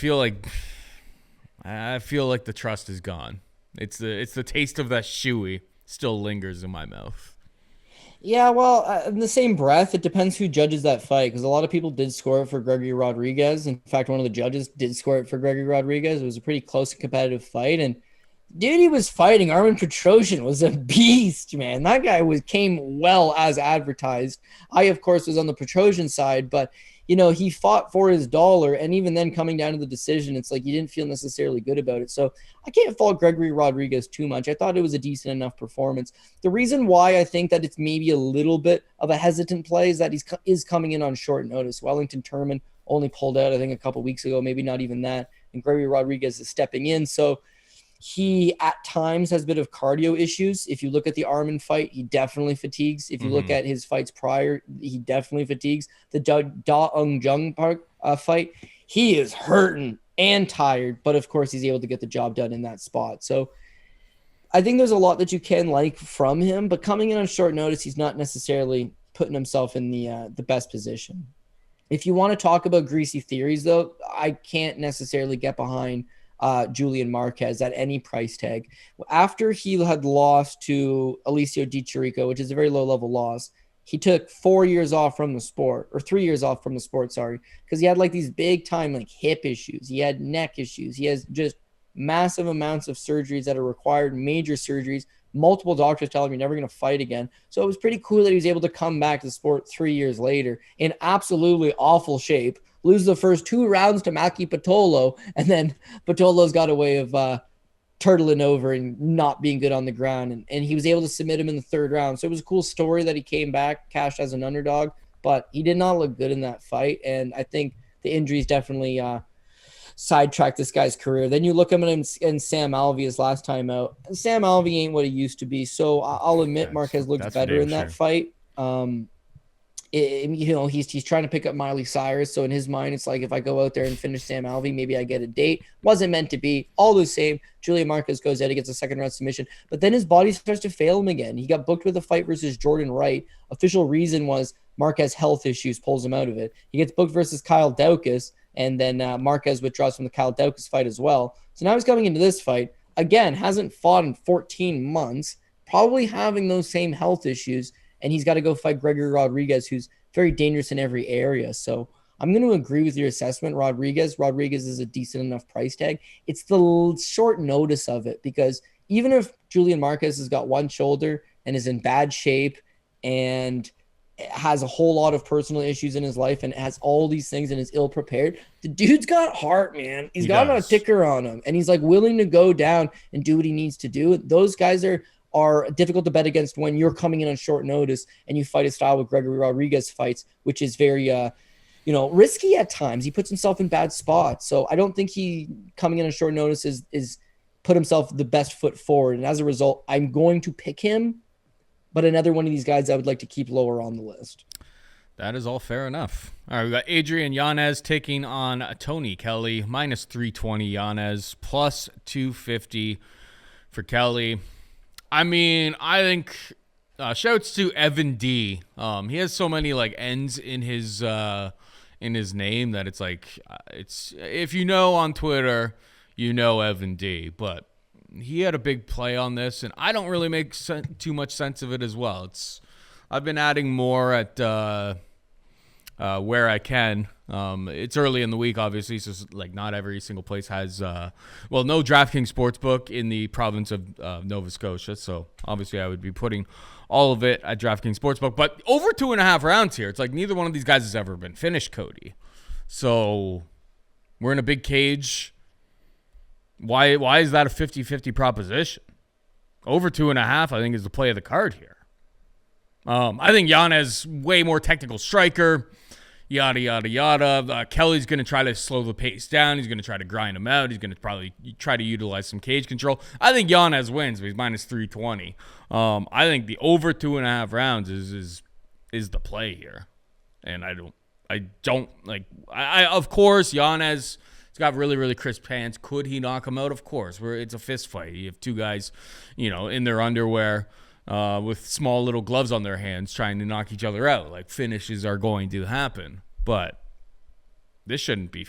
A: like the trust is gone. It's the taste of that shoey still lingers in my mouth.
B: Yeah, well, in the same breath, it depends who judges that fight because a lot of people did score it for Gregory Rodrigues. In fact, one of the judges did score it for Gregory Rodrigues. It was a pretty close and competitive fight, and dude, he was fighting. Armin Petrosyan was a beast, man. That guy came well as advertised. I, of course, was on the Petrosyan side, but he fought for his dollar, and even then, coming down to the decision, it's like you didn't feel necessarily good about it. So I can't fault Gregory Rodrigues too much. I thought it was a decent enough performance. The reason why I think that it's maybe a little bit of a hesitant play is that is coming in on short notice. Wellington Turman only pulled out, I think, a couple weeks ago, maybe not even that, and Gregory Rodrigues is stepping in. So he at times has a bit of cardio issues. If you look at the Armin fight, he definitely fatigues. If you look at his fights prior, he definitely fatigues. The Da Ung Jung fight, he is hurting and tired, but of course he's able to get the job done in that spot. So I think there's a lot that you can like from him, but coming in on short notice, he's not necessarily putting himself in the best position. If you want to talk about greasy theories, though, I can't necessarily get behind Julian Marquez at any price tag. After he had lost to Alicio Di Chirico, which is a very low-level loss, he took 4 years off from the sport, or 3 years off from the sport, sorry, because he had like these big-time like hip issues. He had neck issues. He has just massive amounts of surgeries that are required, major surgeries. Multiple doctors tell him you're never going to fight again. So it was pretty cool that he was able to come back to the sport 3 years later in absolutely awful shape, lose the first 2 rounds to Maki Patolo, and then Patolo's got a way of turtling over and not being good on the ground, and he was able to submit him in the 3rd round. So it was a cool story that he came back, cashed as an underdog, but he did not look good in that fight, and I think the injuries definitely sidetracked this guy's career. Then you look at him in Sam Alvey his last time out. Sam Alvey ain't what he used to be, so I'll admit Marquez looked better in that fight. He's trying to pick up Miley Cyrus, so in his mind it's like, if I go out there and finish Sam Alvey, maybe I get a date. Wasn't meant to be. All the same, Julian Marquez goes out, he gets a 2nd round submission, but then his body starts to fail him again. He got booked with a fight versus Jordan Wright. Official reason was Marquez health issues pulls him out of it. He gets booked versus Kyle Daukaus, and then Marquez withdraws from the Kyle Daukaus fight as well. So now he's coming into this fight again, hasn't fought in 14 months, probably having those same health issues, and he's got to go fight Gregory Rodrigues, who's very dangerous in every area. So I'm going to agree with your assessment. Rodrigues is a decent enough price tag. It's the short notice of it, because even if Julian Marquez has got one shoulder and is in bad shape and has a whole lot of personal issues in his life and has all these things and is ill prepared, the dude's got heart, man. He's got a ticker on him, and he's like willing to go down and do what he needs to do. Those guys are difficult to bet against when you're coming in on short notice and you fight a style with Gregory Rodrigues fights, which is very risky at times. He puts himself in bad spots. So I don't think he coming in on short notice is put himself the best foot forward. And as a result, I'm going to pick him, but another one of these guys I would like to keep lower on the list.
A: That is all fair enough. All right, we got Adrian Yanez taking on Tony Kelley, minus 320 Yanez, plus 250 for Kelley. I mean, I think shouts to Evan D. He has so many like N's in his name that it's like it's, if you know on Twitter, you know Evan D. But he had a big play on this, and I don't really make too much sense of it as well. I've been adding more at where I can. It's early in the week, obviously, so like not every single place has no DraftKings Sportsbook in the province of Nova Scotia, so obviously I would be putting all of it at DraftKings Sportsbook. But over 2.5 rounds here, it's like neither one of these guys has ever been finished, Cody. So we're in a big cage. Why is that a 50-50 proposition? Over 2.5, I think, is the play of the card here. I think Yanez, way more technical striker, yada, yada, yada. Kelley's going to try to slow the pace down. He's going to try to grind him out. He's going to probably try to utilize some cage control. I think Yanez wins, but he's minus 320. I think the over 2.5 rounds is the play here. And of course, Yanez, he's got really, really crisp hands. Could he knock him out? Of course. It's a fist fight. You have two guys, in their underwear, with small little gloves on their hands trying to knock each other out. Like, finishes are going to happen. But this shouldn't be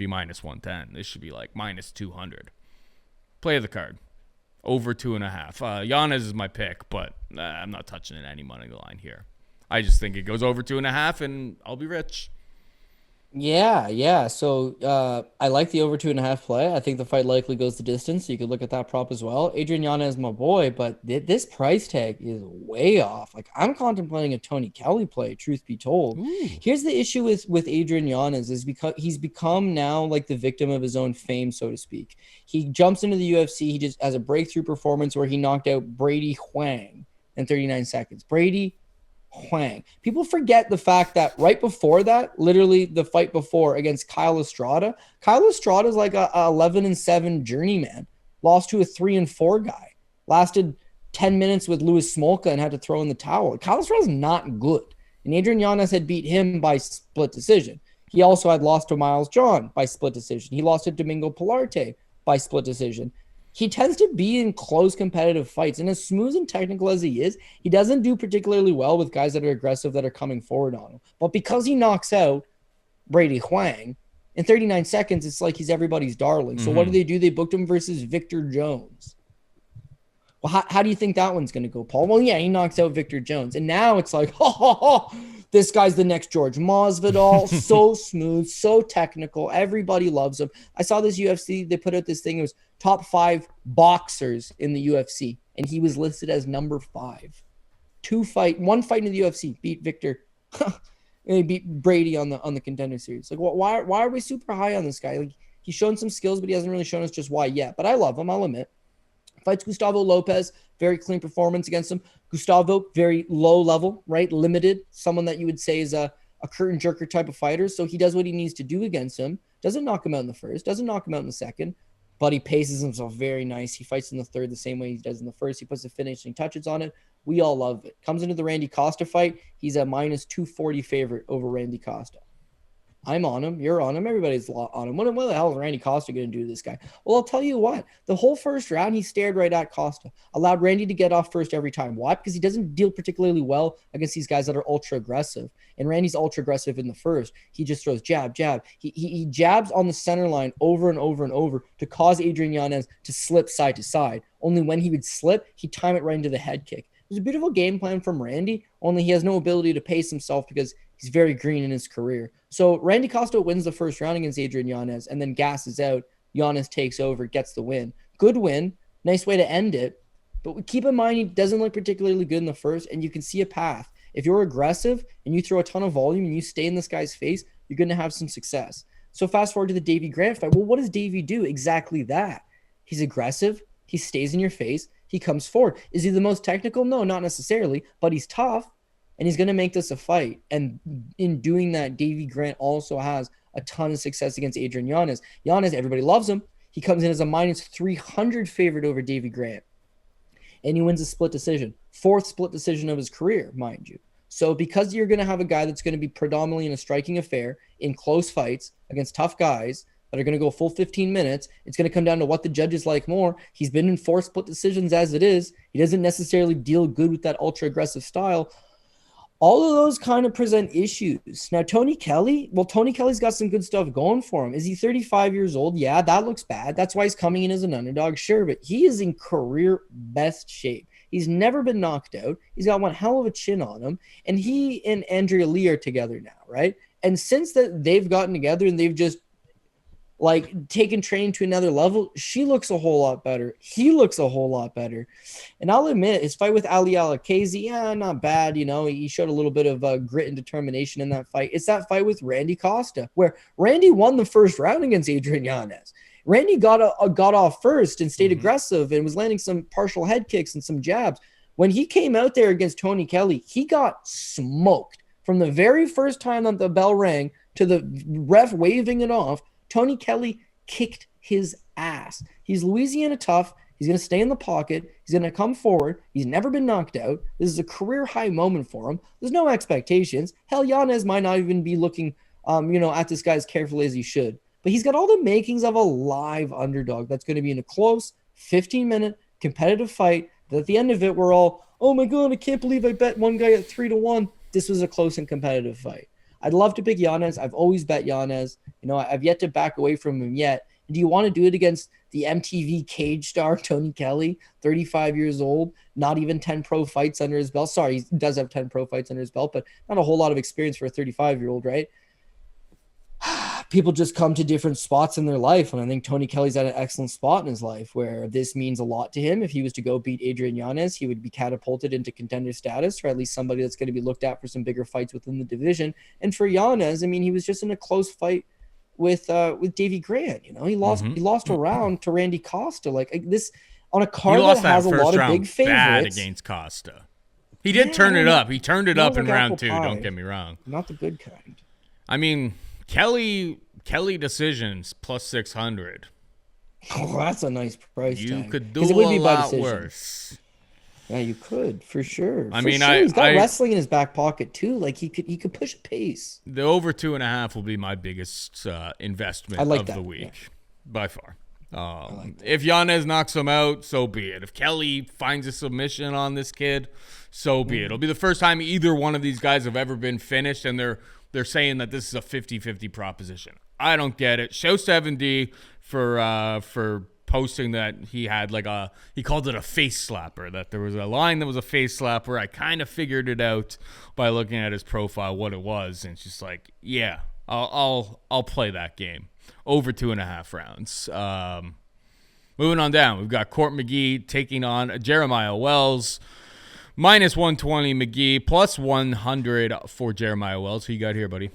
A: minus 110. This should be like minus 200. Play of the card. Over 2.5. Yanez is my pick, but I'm not touching it any money line here. I just think it goes over 2.5, and I'll be rich.
B: Yeah. So I like the over 2.5 play. I think the fight likely goes the distance. So you could look at that prop as well. Adrian Yanez, my boy, but this price tag is way off. Like, I'm contemplating a Tony Kelley play, truth be told.
A: Ooh.
B: Here's the issue with Adrian Yanez is because he's become now like the victim of his own fame, so to speak. He jumps into the UFC. He just has a breakthrough performance where he knocked out Brady Huang in 39 seconds. Brady Huang. People forget the fact that right before that, literally the fight before against Kyle Estrada is like a 11-7 journeyman. Lost to a 3-4 guy. Lasted 10 minutes with Louis Smolka and had to throw in the towel. Kyle Estrada's not good. And Adrian Yanez had beat him by split decision. He also had lost to Miles John by split decision. He lost to Domingo Pilarte by split decision. He tends to be in close competitive fights. And as smooth and technical as he is, he doesn't do particularly well with guys that are aggressive that are coming forward on him. But because he knocks out Brady Huang, in 39 seconds, it's like he's everybody's darling. So what do? They booked him versus Victor Jones. Well, how do you think that one's going to go, Paul? Well, yeah, he knocks out Victor Jones. And now it's like, this guy's the next George Masvidal. So smooth, so technical. Everybody loves him. I saw this UFC. They put out this thing. It was top 5 boxers in the UFC. And he was listed as number 5. One fight in the UFC. Beat Victor. And he beat Brady on the contender series. Like, why are we super high on this guy? Like, he's shown some skills, but he hasn't really shown us just why yet. But I love him, I'll admit. Fights Gustavo Lopez, very clean performance against him. Gustavo, very low level, right? Limited, someone that you would say is a curtain jerker type of fighter. So he does what he needs to do against him. Doesn't knock him out in the first, doesn't knock him out in the second, but he paces himself very nice. He fights in the third the same way he does in the first. He puts the finishing touches on it. We all love it. Comes into the Randy Costa fight. He's a minus 240 favorite over Randy Costa. I'm on him. You're on him. Everybody's on him. What the hell is Randy Costa going to do to this guy? Well, I'll tell you what. The whole first round, he stared right at Costa. Allowed Randy to get off first every time. Why? Because he doesn't deal particularly well against these guys that are ultra aggressive. And Randy's ultra aggressive in the first. He just throws jab. He jabs on the center line over and over and over to cause Adrian Yanez to slip side to side. Only when he would slip, he'd time it right into the head kick. It was a beautiful game plan from Randy, only he has no ability to pace himself because he's very green in his career. So Randy Costa wins the first round against Adrian Yanez and then gasses out. Yanez takes over, gets the win. Good win. Nice way to end it. But keep in mind, he doesn't look particularly good in the first, and you can see a path. If you're aggressive and you throw a ton of volume and you stay in this guy's face, you're going to have some success. So fast forward to the Davy Grant fight. Well, what does Davy do? Exactly that. He's aggressive. He stays in your face. He comes forward. Is he the most technical? No, not necessarily, but he's tough. And he's going to make this a fight. And in doing that, Davy Grant also has a ton of success against Adrian Yanez. Yanez, everybody loves him. He comes in as a minus 300 favorite over Davy Grant. And he wins a split decision. 4th split decision of his career, mind you. So because you're going to have a guy that's going to be predominantly in a striking affair in close fights against tough guys that are going to go full 15 minutes, it's going to come down to what the judges like more. He's been in 4 split decisions as it is. He doesn't necessarily deal good with that ultra-aggressive style. All of those kind of present issues. Now, Tony Kelley's got some good stuff going for him. Is he 35 years old? Yeah, that looks bad. That's why he's coming in as an underdog, sure, but he is in career best shape. He's never been knocked out. He's got one hell of a chin on him, and he and Andrea Lee are together now, right? And since that they've gotten together and they've just like taken training to another level, she looks a whole lot better. He looks a whole lot better. And I'll admit, his fight with Ali Alakazi, not bad. You know, he showed a little bit of grit and determination in that fight. It's that fight with Randy Costa, where Randy won the first round against Adrian Yanez. Randy got off first and stayed aggressive and was landing some partial head kicks and some jabs. When he came out there against Tony Kelley, he got smoked. From the very first time that the bell rang to the ref waving it off, Tony Kelley kicked his ass. He's Louisiana tough. He's going to stay in the pocket. He's going to come forward. He's never been knocked out. This is a career high moment for him. There's no expectations. Hell, Yanez might not even be looking, at this guy as carefully as he should. But he's got all the makings of a live underdog that's going to be in a close 15-minute competitive fight. That at the end of it, we're all, oh my God, I can't believe I bet one guy at 3-1. This was a close and competitive fight. I'd love to pick Yanez. I've always bet Yanez. I've yet to back away from him yet. Do you want to do it against the MTV cage star, Tony Kelley, 35 years old, not even 10 pro fights under his belt? Sorry, he does have 10 pro fights under his belt, but not a whole lot of experience for a 35-year-old, right? People just come to different spots in their life. And I think Tony Kelley's at an excellent spot in his life where this means a lot to him. If he was to go beat Adrian Yanez, he would be catapulted into contender status, or at least somebody that's going to be looked at for some bigger fights within the division. And for Yanez, I mean, he was just in a close fight with Davy Grant. You know, he lost a round to Randy Costa. Like this on a card that has a lot of big favorites.
A: Bad against Costa. He did turn it up. He turned it up in round 2. Don't get me wrong.
B: Not the good kind.
A: I mean, Kelley decisions plus 600.
B: Oh, that's a nice price tag.
A: You could do a lot worse.
B: Yeah, you could for sure.
A: He's
B: got wrestling in his back pocket too. Like he could push a pace.
A: The over 2.5 will be my biggest investment of the week by far. If Yanez knocks him out, so be it. If Kelley finds a submission on this kid, so be it. It'll be the first time either one of these guys have ever been finished, and they're saying that this is a 50-50 proposition. I don't get it. Show 7D for posting that he had he called it a face slapper, that there was a line that was a face slapper. I kind of figured it out by looking at his profile what it was, and it's just like, yeah, I'll play that game. Over 2.5 rounds. Moving on down, we've got Court McGee taking on Jeremiah Wells. Minus 120 McGee, plus 100 for Jeremiah Wells. Who you got here, buddy?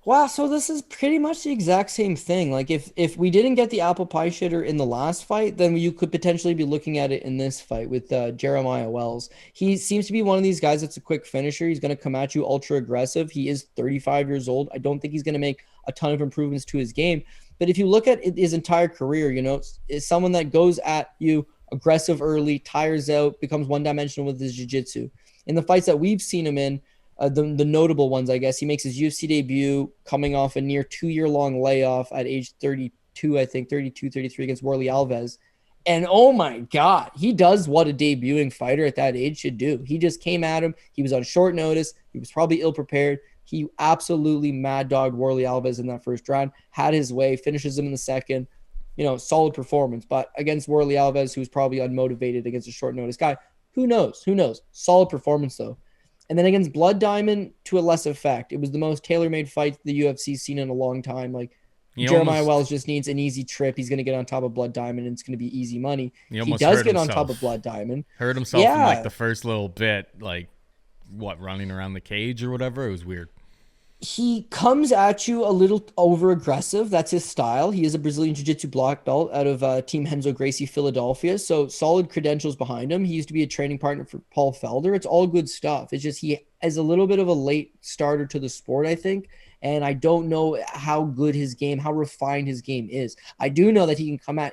B: Wow, so this is pretty much the exact same thing. Like if we didn't get the apple pie shitter in the last fight, then you could potentially be looking at it in this fight with Jeremiah Wells. He seems to be one of these guys that's a quick finisher. He's going to come at you ultra aggressive. He is 35 years old. I don't think he's going to make a ton of improvements to his game. But if you look at his entire career, you know, it's someone that goes at you aggressive early, tires out, becomes one-dimensional with his jiu-jitsu. In the fights that we've seen him in, the notable ones, I guess, he makes his UFC debut coming off a near 2-year-long layoff at age 32, I think, 32, 33 against Warlley Alves. And oh my God, he does what a debuting fighter at that age should do. He just came at him. He was on short notice. He was probably ill-prepared. He absolutely mad-dogged Warlley Alves in that first round, had his way, finishes him in the second. You know, solid performance. But against Warlley Alves, who's probably unmotivated against a short-notice guy, who knows? Who knows? Solid performance, though. And then against Blood Diamond, to a less effect. It was the most tailor-made fight the UFC's seen in a long time. Like, Jeremiah Wells just needs an easy trip. He's going to get on top of Blood Diamond, and it's going to be easy money. He does get on top of Blood Diamond.
A: Hurt himself in, like, the first little bit, like, running around the cage or whatever? It was weird.
B: He comes at you a little over-aggressive. That's his style. He is a Brazilian Jiu-Jitsu black belt out of Team Renzo Gracie, Philadelphia. So solid credentials behind him. He used to be a training partner for Paul Felder. It's all good stuff. It's just he is a little bit of a late starter to the sport, I think. And I don't know how good his game, how refined his game is. I do know that he can come at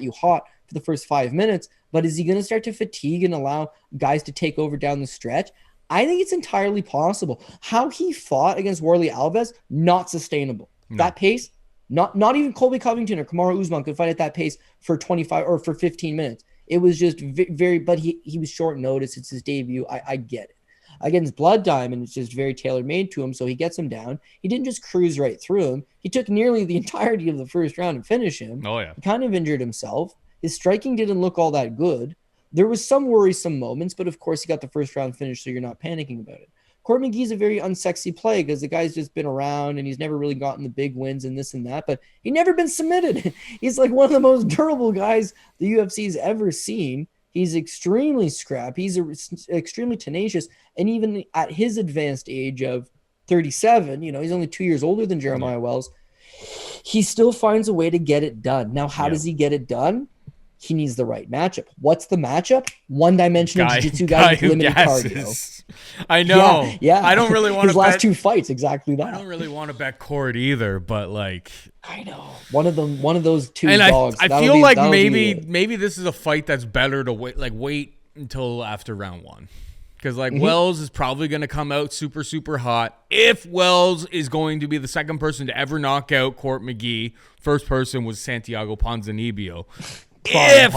B: you hot for the first 5 minutes. But is he going to start to fatigue and allow guys to take over down the stretch? I think it's entirely possible. How he fought against Warlley Alves, not sustainable. No. That pace, not even Colby Covington or Kamaru Usman could fight at that pace for 25 or for 15 minutes. It was just very, but he was short notice. It's his debut. I get it. Against Blood Diamond, it's just very tailor-made to him, so he gets him down. He didn't just cruise right through him. He took nearly the entirety of the first round and finished him.
A: Oh, yeah.
B: He kind of injured himself. His striking didn't look all that good. There was some worrisome moments, but of course he got the first round finish, so you're not panicking about it. Court McGee's a very unsexy play because the guy's just been around and he's never really gotten the big wins and this and that, but he's never been submitted. He's like one of the most durable guys the UFC's ever seen. He's extremely scrappy. He's extremely tenacious. And even at his advanced age of 37, you know, he's only 2 years older than Jeremiah Wells. He still finds a way to get it done. Now, how does he get it done? He needs the right matchup. What's the matchup? One-dimensional jiu-jitsu guy with limited cardio.
A: I know.
B: Yeah.
A: I don't really want to
B: bet. His last 2 fights, exactly that.
A: I don't really want to bet Court either, but like.
B: I know. One of those two
A: and
B: dogs.
A: I feel like maybe this is a fight that's better to wait until after round 1. Because Wells is probably going to come out super, super hot. If Wells is going to be the second person to ever knock out Court McGee, first person was Santiago Ponzinibbio. If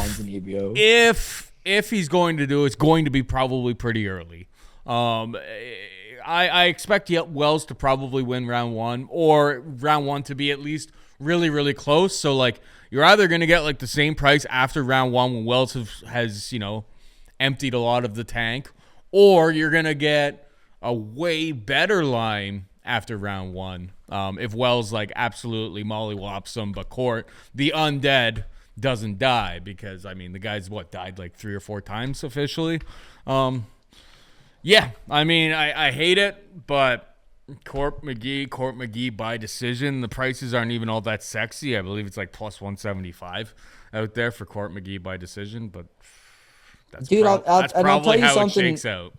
A: he's going to do it, it's going to be probably pretty early. I expect Wells to probably win round 1, or round 1 to be at least really, really close. So, like, you're either going to get, like, the same price after round 1 when Wells has, emptied a lot of the tank, or you're going to get a way better line after round 1. If Wells, like, absolutely mollywops him, but Court, the undead, doesn't die because, I mean, the guy's, died, like, 3 or 4 times officially. Yeah, I mean, I hate it, but Court McGee by decision. The prices aren't even all that sexy. I believe it's like plus 175 out there for Court McGee by decision, but that's probably how it shakes out.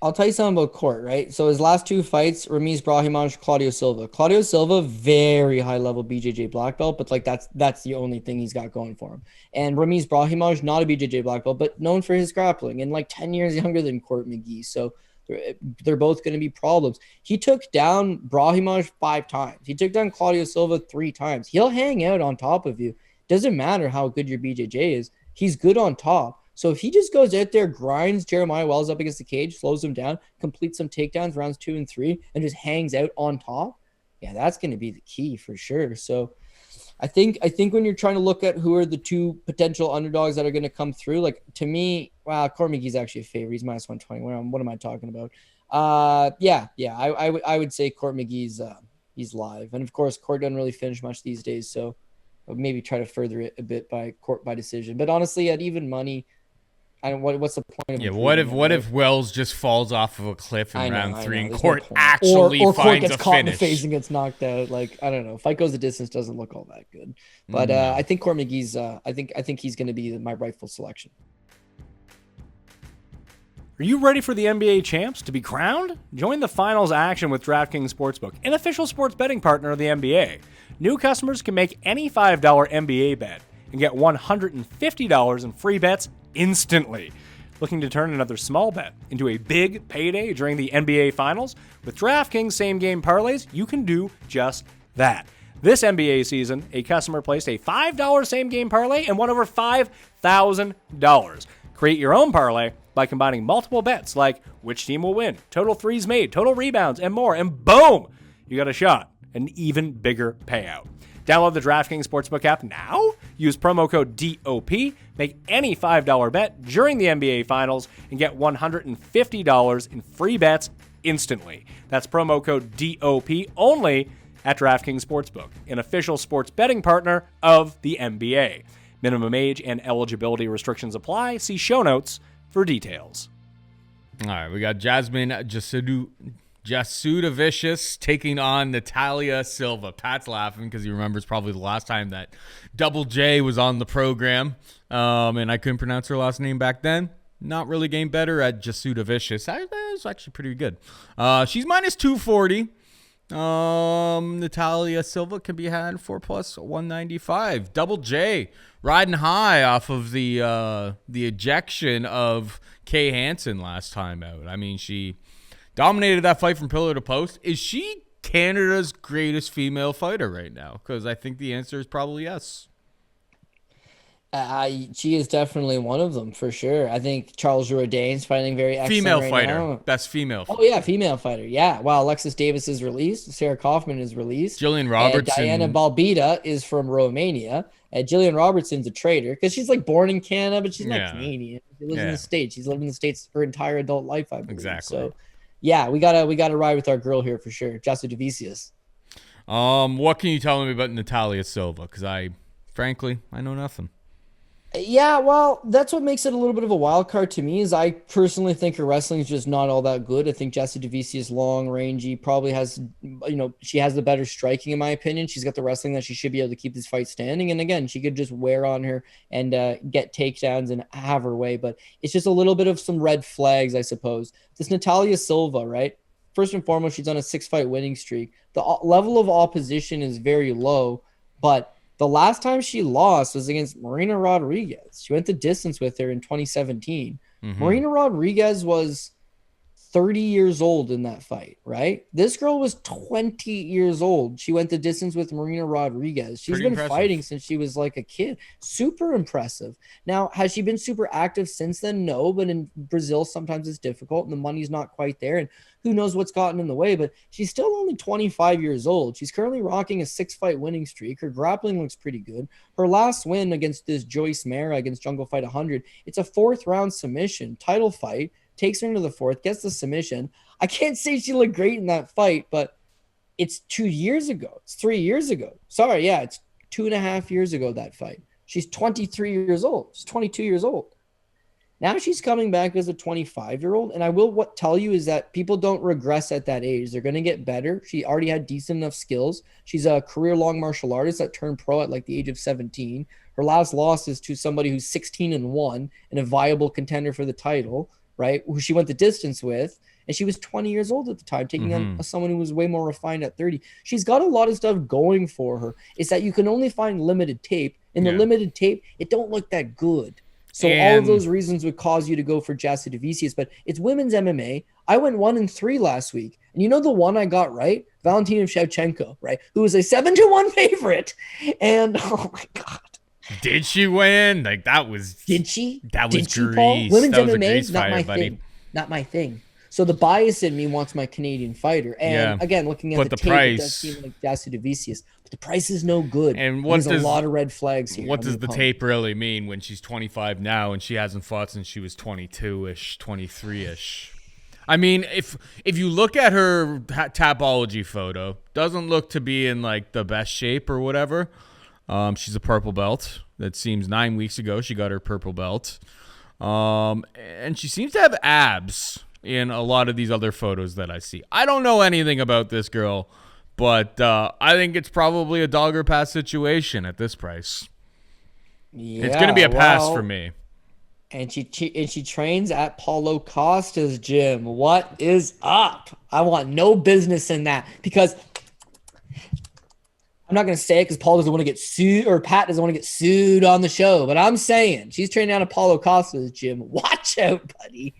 B: I'll tell you something about Court, right? So his last 2 fights, Ramiz Brahimaj, Claudio Silva. Claudio Silva, very high level BJJ black belt, but like that's the only thing he's got going for him. And Ramiz Brahimaj, not a BJJ black belt, but known for his grappling and like 10 years younger than Court McGee. So they're both going to be problems. He took down Brahimaj 5 times. He took down Claudio Silva 3 times. He'll hang out on top of you. Doesn't matter how good your BJJ is. He's good on top. So if he just goes out there, grinds Jeremiah Wells up against the cage, slows him down, completes some takedowns rounds 2 and 3, and just hangs out on top, yeah, that's going to be the key for sure. So I think when you're trying to look at who are the 2 potential underdogs that are going to come through, like to me, wow, Court McGee's actually a favorite. He's minus 120. What am I talking about? I would say Court McGee's he's live, and of course Court doesn't really finish much these days, so maybe try to further it a bit by Court by decision. But honestly, at even money, what's the point of
A: what if Wells just falls off of a cliff in round 3 and Court actually
B: or
A: finds
B: Court gets
A: a
B: caught in the
A: finish?
B: face and gets knocked out? Like, I don't know. Fight goes the distance doesn't look all that good. But I think Court McGee's I think he's going to be my rightful selection.
D: Are you ready for the NBA champs to be crowned? Join the finals action with DraftKings Sportsbook, an official sports betting partner of the NBA. New customers can make any $5 NBA bet and get $150 in free bets instantly. Looking to turn another small bet into a big payday during the NBA Finals? With DraftKings same-game parlays, you can do just that. This NBA season, a customer placed a $5 same-game parlay and won over $5,000. Create your own parlay by combining multiple bets like which team will win, total threes made, total rebounds, and more, and boom! You got a shot at an even bigger payout. Download the DraftKings Sportsbook app now. Use promo code DOP. Make any $5 bet during the NBA Finals and get $150 in free bets instantly. That's promo code DOP only at DraftKings Sportsbook, an official sports betting partner of the NBA. Minimum age and eligibility restrictions apply. See show notes for details.
A: All right, we got Jasmine Jasudavicius taking on Natalia Silva. Pat's laughing because he remembers probably the last time that Double J was on the program, and I couldn't pronounce her last name back then. Not really getting better at Jasudavicius. That was actually pretty good. She's minus 240. Natalia Silva can be had for plus 195. Double J riding high off of the ejection of Kay Hansen last time out. I mean, she dominated that fight from pillar to post. Is she Canada's greatest female fighter right now? Because I think the answer is probably yes.
B: She is definitely one of them for sure. I think Charles Jourdain's fighting very excellent
A: Female
B: right
A: fighter.
B: now.
A: Best female.
B: Oh yeah, female fighter. Yeah. Well, Alexis Davis is released. Sarah Kaufman is released.
A: Jillian Robertson.
B: Diana Balbita is from Romania. Jillian Robertson's a traitor because she's like born in Canada, but she's not Canadian. She lives in the States. She's lived in the States her entire adult life, I believe.
A: Exactly.
B: So yeah, we gotta ride with our girl here for sure. Jasudavicius.
A: What can you tell me about Natalia Silva? Because frankly, I know nothing.
B: Yeah, well, that's what makes it a little bit of a wild card to me. Is I personally think her wrestling is just not all that good. I think Jasudavicius is long, rangy, probably has, she has the better striking in my opinion. She's got the wrestling that she should be able to keep this fight standing. And again, she could just wear on her and get takedowns and have her way. But it's just a little bit of some red flags, I suppose. This Natalia Silva, right? First and foremost, she's on a 6-fight winning streak. The level of opposition is very low, but the last time she lost was against Marina Rodriguez. She went the distance with her in 2017. Mm-hmm. Marina Rodriguez was 30 years old in that fight, right? This girl was 20 years old. She went the distance with Marina Rodriguez. She's
A: Pretty
B: been
A: impressive.
B: fighting since she was like a kid. Super impressive. Now, has she been super active since then? No, but in Brazil, sometimes it's difficult and the money's not quite there. And who knows what's gotten in the way, but she's still only 25 years old. She's currently rocking a 6-fight winning streak. Her grappling looks pretty good. Her last win against this Joyce Mara against Jungle Fight 100, it's a 4th-round submission, title fight, takes her into the 4th, gets the submission. I can't say she looked great in that fight, but it's 2 years ago. It's 3 years ago. Sorry, yeah, it's 2.5 years ago, that fight. She's 23 years old. She's 22 years old. Now she's coming back as a 25-year-old, and I will tell you is that people don't regress at that age. They're going to get better. She already had decent enough skills. She's a career-long martial artist that turned pro at like the age of 17. Her last loss is to somebody who's 16-1 and a viable contender for the title, right, who she went the distance with, and she was 20 years old at the time, taking on someone who was way more refined at 30. She's got a lot of stuff going for her. It's that you can only find limited tape. In the limited tape, it don't look that good. So all of those reasons would cause you to go for Jasudavicius, but it's women's MMA. I went 1-3 last week. And you know the one I got right? Valentina Shevchenko, right? Who was a 7-1 favorite. And oh my God.
A: Did she win? Like that was.
B: Did she?
A: That was
B: Did she,
A: grease.
B: Paul? Women's
A: that was
B: MMA,
A: a grease
B: not
A: fire,
B: my
A: buddy.
B: thing. Not my thing. So the bias in me wants my Canadian fighter. And again, looking at the tape,
A: price,
B: it does seem like Jasudavicius. But the price is no good.
A: And what
B: There's a lot of red flags here.
A: What does the tape really mean when she's 25 now and she hasn't fought since she was 22-ish, 23-ish? I mean, if you look at her Tapology photo, doesn't look to be in like the best shape or whatever. She's a purple belt. That seems 9 weeks ago she got her purple belt. And she seems to have abs in a lot of these other photos that I see. I don't know anything about this girl, but I think it's probably a dog or pass situation at this price.
B: Yeah,
A: it's going to be a pass for me.
B: And she trains at Paulo Costa's gym. What is up? I want no business in that because I'm not going to say it because Paul doesn't want to get sued or Pat doesn't want to get sued on the show. But I'm saying she's training out of Paulo Costa's gym. Watch out, buddy.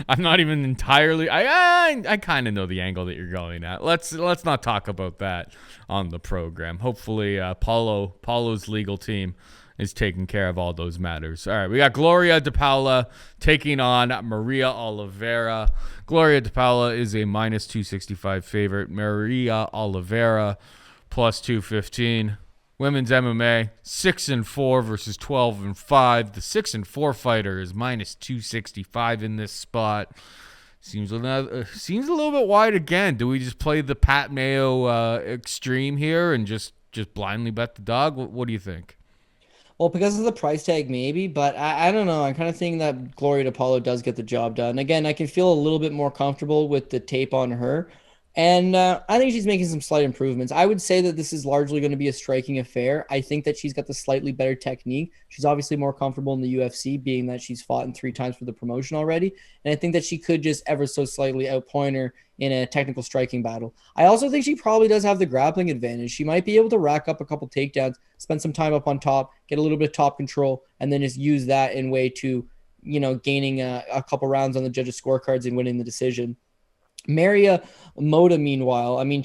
A: I'm not even entirely. I kind of know the angle that you're going at. Let's not talk about that on the program. Hopefully, Paulo's legal team is taking care of all those matters. All right, we got Gloria de Paula taking on Maria Oliveira. Gloria de Paula is a -265 favorite. Maria Oliveira +215. Women's MMA 6-4 versus 12-5. The 6-4 fighter is -265 in this spot. Seems a little bit wide again. Do we just play the Pat Mayo extreme here and just blindly bet the dog? What do you think?
B: Well, because of the price tag, maybe, but I don't know. I'm kind of thinking that Gloria de Paulo does get the job done. Again, I can feel a little bit more comfortable with the tape on her. And I think she's making some slight improvements. I would say that this is largely going to be a striking affair. I think that she's got the slightly better technique. She's obviously more comfortable in the UFC, being that she's fought in 3 times for the promotion already. And I think that she could just ever so slightly outpoint her in a technical striking battle. I also think she probably does have the grappling advantage. She might be able to rack up a couple takedowns, spend some time up on top, get a little bit of top control, and then just use that in way to, gaining a couple rounds on the judges' scorecards and winning the decision. Maria Moda, meanwhile, I mean,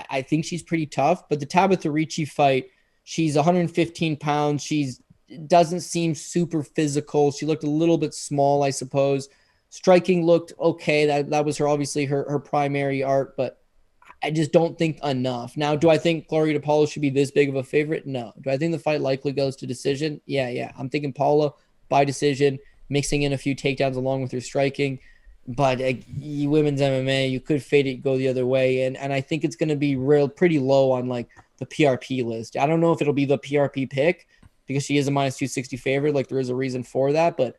B: I think she's pretty tough, but the Tabitha Ricci fight, she's 115 pounds. She doesn't seem super physical. She looked a little bit small, I suppose. Striking looked okay. That was obviously her primary art, but I just don't think enough. Now, do I think Gloria de Paula should be this big of a favorite? No. Do I think the fight likely goes to decision? Yeah. I'm thinking Paula by decision, mixing in a few takedowns along with her striking. But women's MMA, you could fade it, go the other way. And I think it's going to be pretty low on like the PRP list. I don't know if it'll be the PRP pick because she is a -260 favorite. Like there is a reason for that, but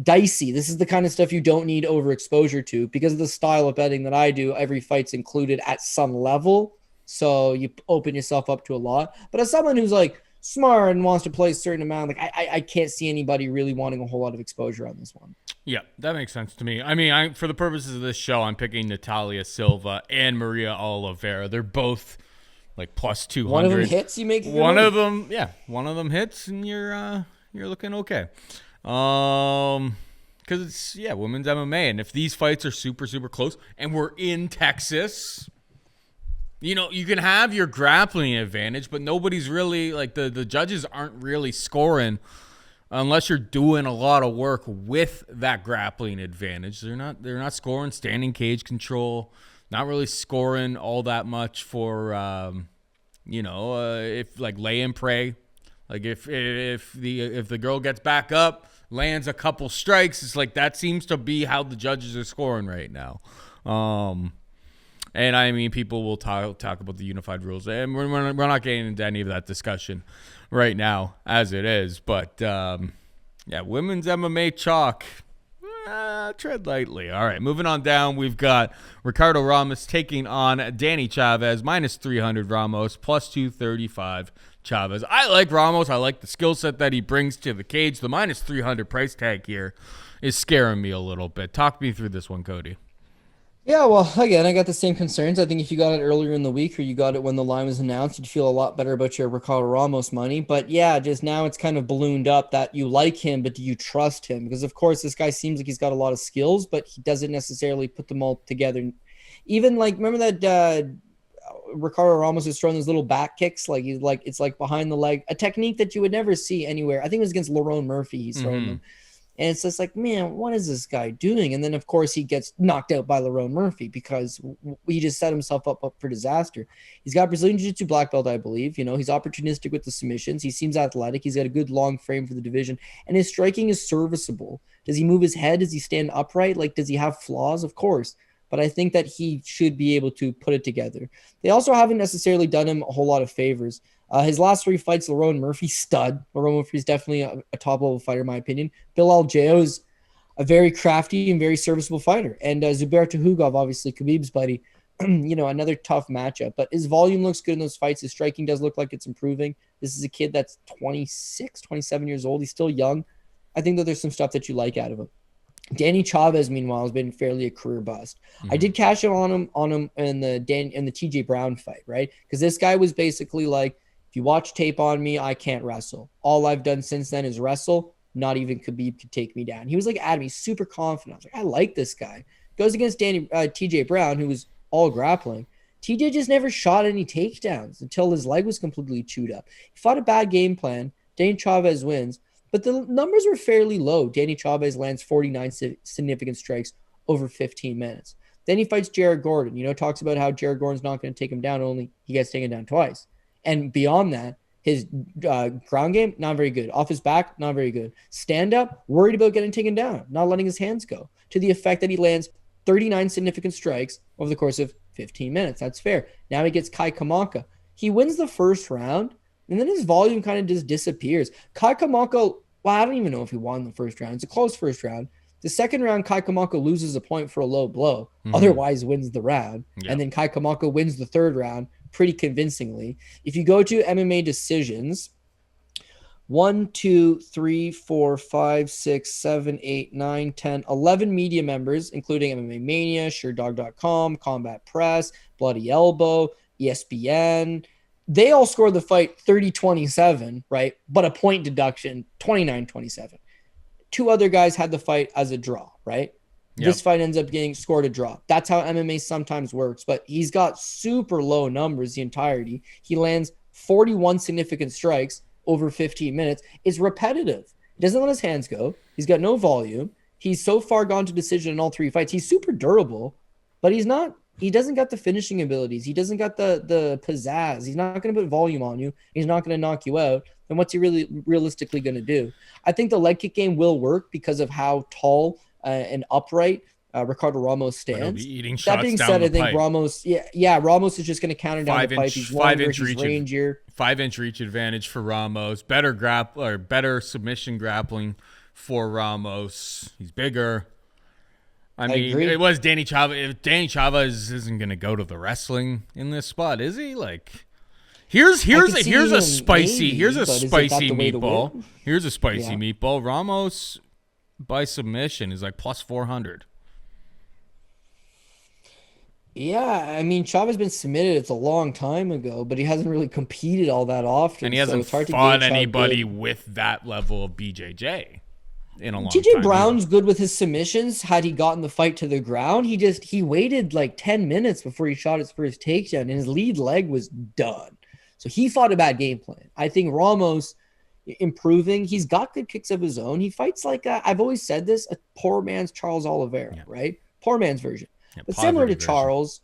B: dicey. This is the kind of stuff you don't need overexposure to because of the style of betting that I do. Every fight's included at some level. So you open yourself up to a lot. But as someone who's like smart and wants to play a certain amount, like I can't see anybody really wanting a whole lot of exposure on this one.
A: Yeah, that makes sense to me. I mean, for the purposes of this show, I'm picking Natalia Silva and Maria Oliveira. They're both like +200.
B: One of them hits, you make
A: one of them hits, and you're looking okay. Because it's, women's MMA. And if these fights are super, super close and we're in Texas, you can have your grappling advantage, but nobody's really, like, the judges aren't really scoring unless you're doing a lot of work with that grappling advantage. They're not scoring standing cage control, not really scoring all that much for, if, like, lay and pray. Like, if the girl gets back up, lands a couple strikes, it's like that seems to be how the judges are scoring right now. And I mean, people will talk about the unified rules, and we're not getting into any of that discussion right now as it is. But women's MMA chalk, tread lightly. All right, moving on down, we've got Ricardo Ramos taking on Danny Chavez, minus 300 Ramos, plus 235 Chavez. I like Ramos. I like the skill set that he brings to the cage. The minus 300 price tag here is scaring me a little bit. Talk me through this one, Cody.
B: Yeah, well, again, I got the same concerns. I think if you got it earlier in the week or you got it when the line was announced, you'd feel a lot better about your Ricardo Ramos money. But yeah, just now it's kind of ballooned up that you like him, but do you trust him? Because, of course, this guy seems like he's got a lot of skills, but he doesn't necessarily put them all together. Even, like, remember that Ricardo Ramos was throwing those little back kicks? It's like behind the leg, a technique that you would never see anywhere. I think it was against Lerone Murphy he's throwing them. And it's just like, man, what is this guy doing? And then, of course, he gets knocked out by Lerone Murphy because he just set himself up for disaster. He's got Brazilian Jiu-Jitsu black belt, I believe. He's opportunistic with the submissions. He seems athletic. He's got a good long frame for the division. And his striking is serviceable. Does he move his head? Does he stand upright? Like, does he have flaws? Of course. But I think that he should be able to put it together. They also haven't necessarily done him a whole lot of favors. His last 3 fights, Lerone Murphy, stud. Lerone Murphy is definitely a top-level fighter, in my opinion. Bill Algeo is a very crafty and very serviceable fighter. And Zubair Tuhugov, obviously, Khabib's buddy, another tough matchup. But his volume looks good in those fights. His striking does look like it's improving. This is a kid that's 26, 27 years old. He's still young. I think that there's some stuff that you like out of him. Danny Chavez, meanwhile, has been fairly a career bust. I did cash in on him in the TJ Brown fight, right? Because this guy was basically like, if you watch tape on me, I can't wrestle. All I've done since then is wrestle. Not even Khabib could take me down. He was like at me, super confident. I was like, I like this guy. Goes against TJ Brown, who was all grappling. TJ just never shot any takedowns until his leg was completely chewed up. He fought a bad game plan. Danny Chavez wins. But the numbers were fairly low. Danny Chavez lands 49 significant strikes over 15 minutes. Then he fights Jared Gordon. Talks about how Jared Gordon's not going to take him down, only he gets taken down twice. And beyond that, his ground game, not very good. Off his back, not very good. Stand up, worried about getting taken down, not letting his hands go, to the effect that he lands 39 significant strikes over the course of 15 minutes. That's fair. Now he gets Kai Kamaka. He wins the first round, and then his volume kind of just disappears. Kai Kamaka, I don't even know if he won the first round. It's a close first round. The second round, Kai Kamaka loses a point for a low blow. Otherwise wins the round. Yeah. And then Kai Kamaka wins the third round pretty convincingly. If you go to MMA decisions, 1, 2, 3, 4, 5, 6, 7, 8, 9, 10, 11 media members, including MMA Mania, SureDog.com, Combat Press, Bloody Elbow, ESPN. They all scored the fight 30-27, right? But a point deduction, 29-27. 2 other guys had the fight as a draw, right? Yep. This fight ends up getting scored a draw. That's how MMA sometimes works. But he's got super low numbers the entirety. He lands 41 significant strikes over 15 minutes. It's repetitive. He doesn't let his hands go. He's got no volume. He's so far gone to decision in all 3 fights. He's super durable, but he doesn't got the finishing abilities. He doesn't got the pizzazz. He's not going to put volume on you. He's not going to knock you out. Then what's he really realistically going to do? I think the leg kick game will work because of how tall and upright Ricardo Ramos stands. That being said, I think Ramos, Ramos is just going to counter down the pipe. He's longer, he's rangier.
A: 5-inch reach advantage for Ramos. Better submission grappling for Ramos. He's bigger. I mean, it was Danny Chavez. If Danny Chavez isn't going to go to the wrestling in this spot, is he? Like, here's a spicy meatball. Here's a spicy meatball. Ramos by submission is like plus 400.
B: Yeah, I mean, Chavez been submitted. It's a long time ago, but he hasn't really competed all that often.
A: And he hasn't fought anybody with that level of BJJ. in a long
B: TJ
A: time.
B: Brown's good with his submissions. Had he gotten the fight to the ground, he waited like 10 minutes before he shot his first takedown, and his lead leg was done. So he fought a bad game plan. I think Ramos improving. He's got good kicks of his own. He fights like I've always said this, a poor man's Charles Oliveira, right? Poor man's version. But similar to Charles,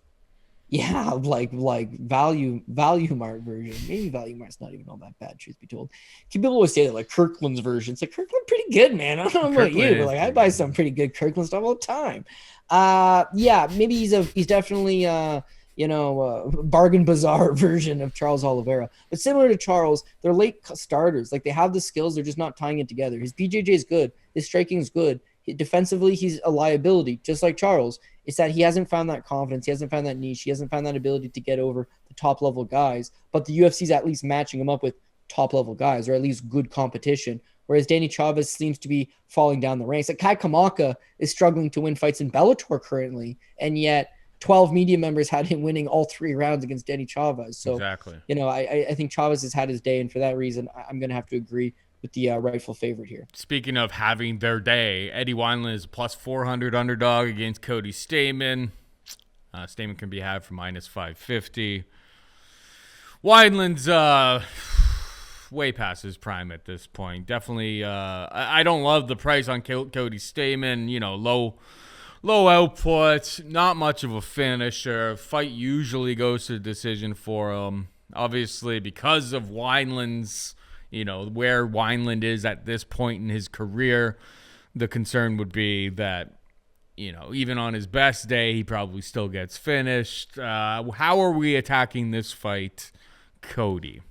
B: like value mart version. Maybe value mart's not even all that bad, truth be told. People always say that like Kirkland's version. It's like Kirkland pretty good, man. I don't know about you, but like I buy some pretty good Kirkland stuff all the time. Maybe he's definitely bargain bazaar version of Charles Oliveira. But similar to Charles, they're late starters. Like they have the skills, they're just not tying it together. His BJJ is good. His striking is good. Defensively, he's a liability, just like Charles. It's that he hasn't found that confidence. He hasn't found that niche. He hasn't found that ability to get over the top level guys. But the UFC's at least matching him up with top level guys, or at least good competition. Whereas Danny Chavez seems to be falling down the ranks. Like Kai Kamaka is struggling to win fights in Bellator currently, and yet 12 media members had him winning all 3 rounds against Danny Chavez. So,
A: exactly.
B: I think Chavez has had his day, and for that reason, I'm going to have to agree with the rightful favorite here.
A: Speaking of having their day, Eddie Wineland is plus 400 underdog against Cody Stamen. Stamen can be had for minus 550. Wineland's way past his prime at this point. Definitely, I don't love the price on Cody Stamen. Low output, not much of a finisher. Fight usually goes to decision for him. Obviously, because of Wineland's, where Wineland is at this point in his career, the concern would be that, even on his best day, he probably still gets finished. How are we attacking this fight, Cody?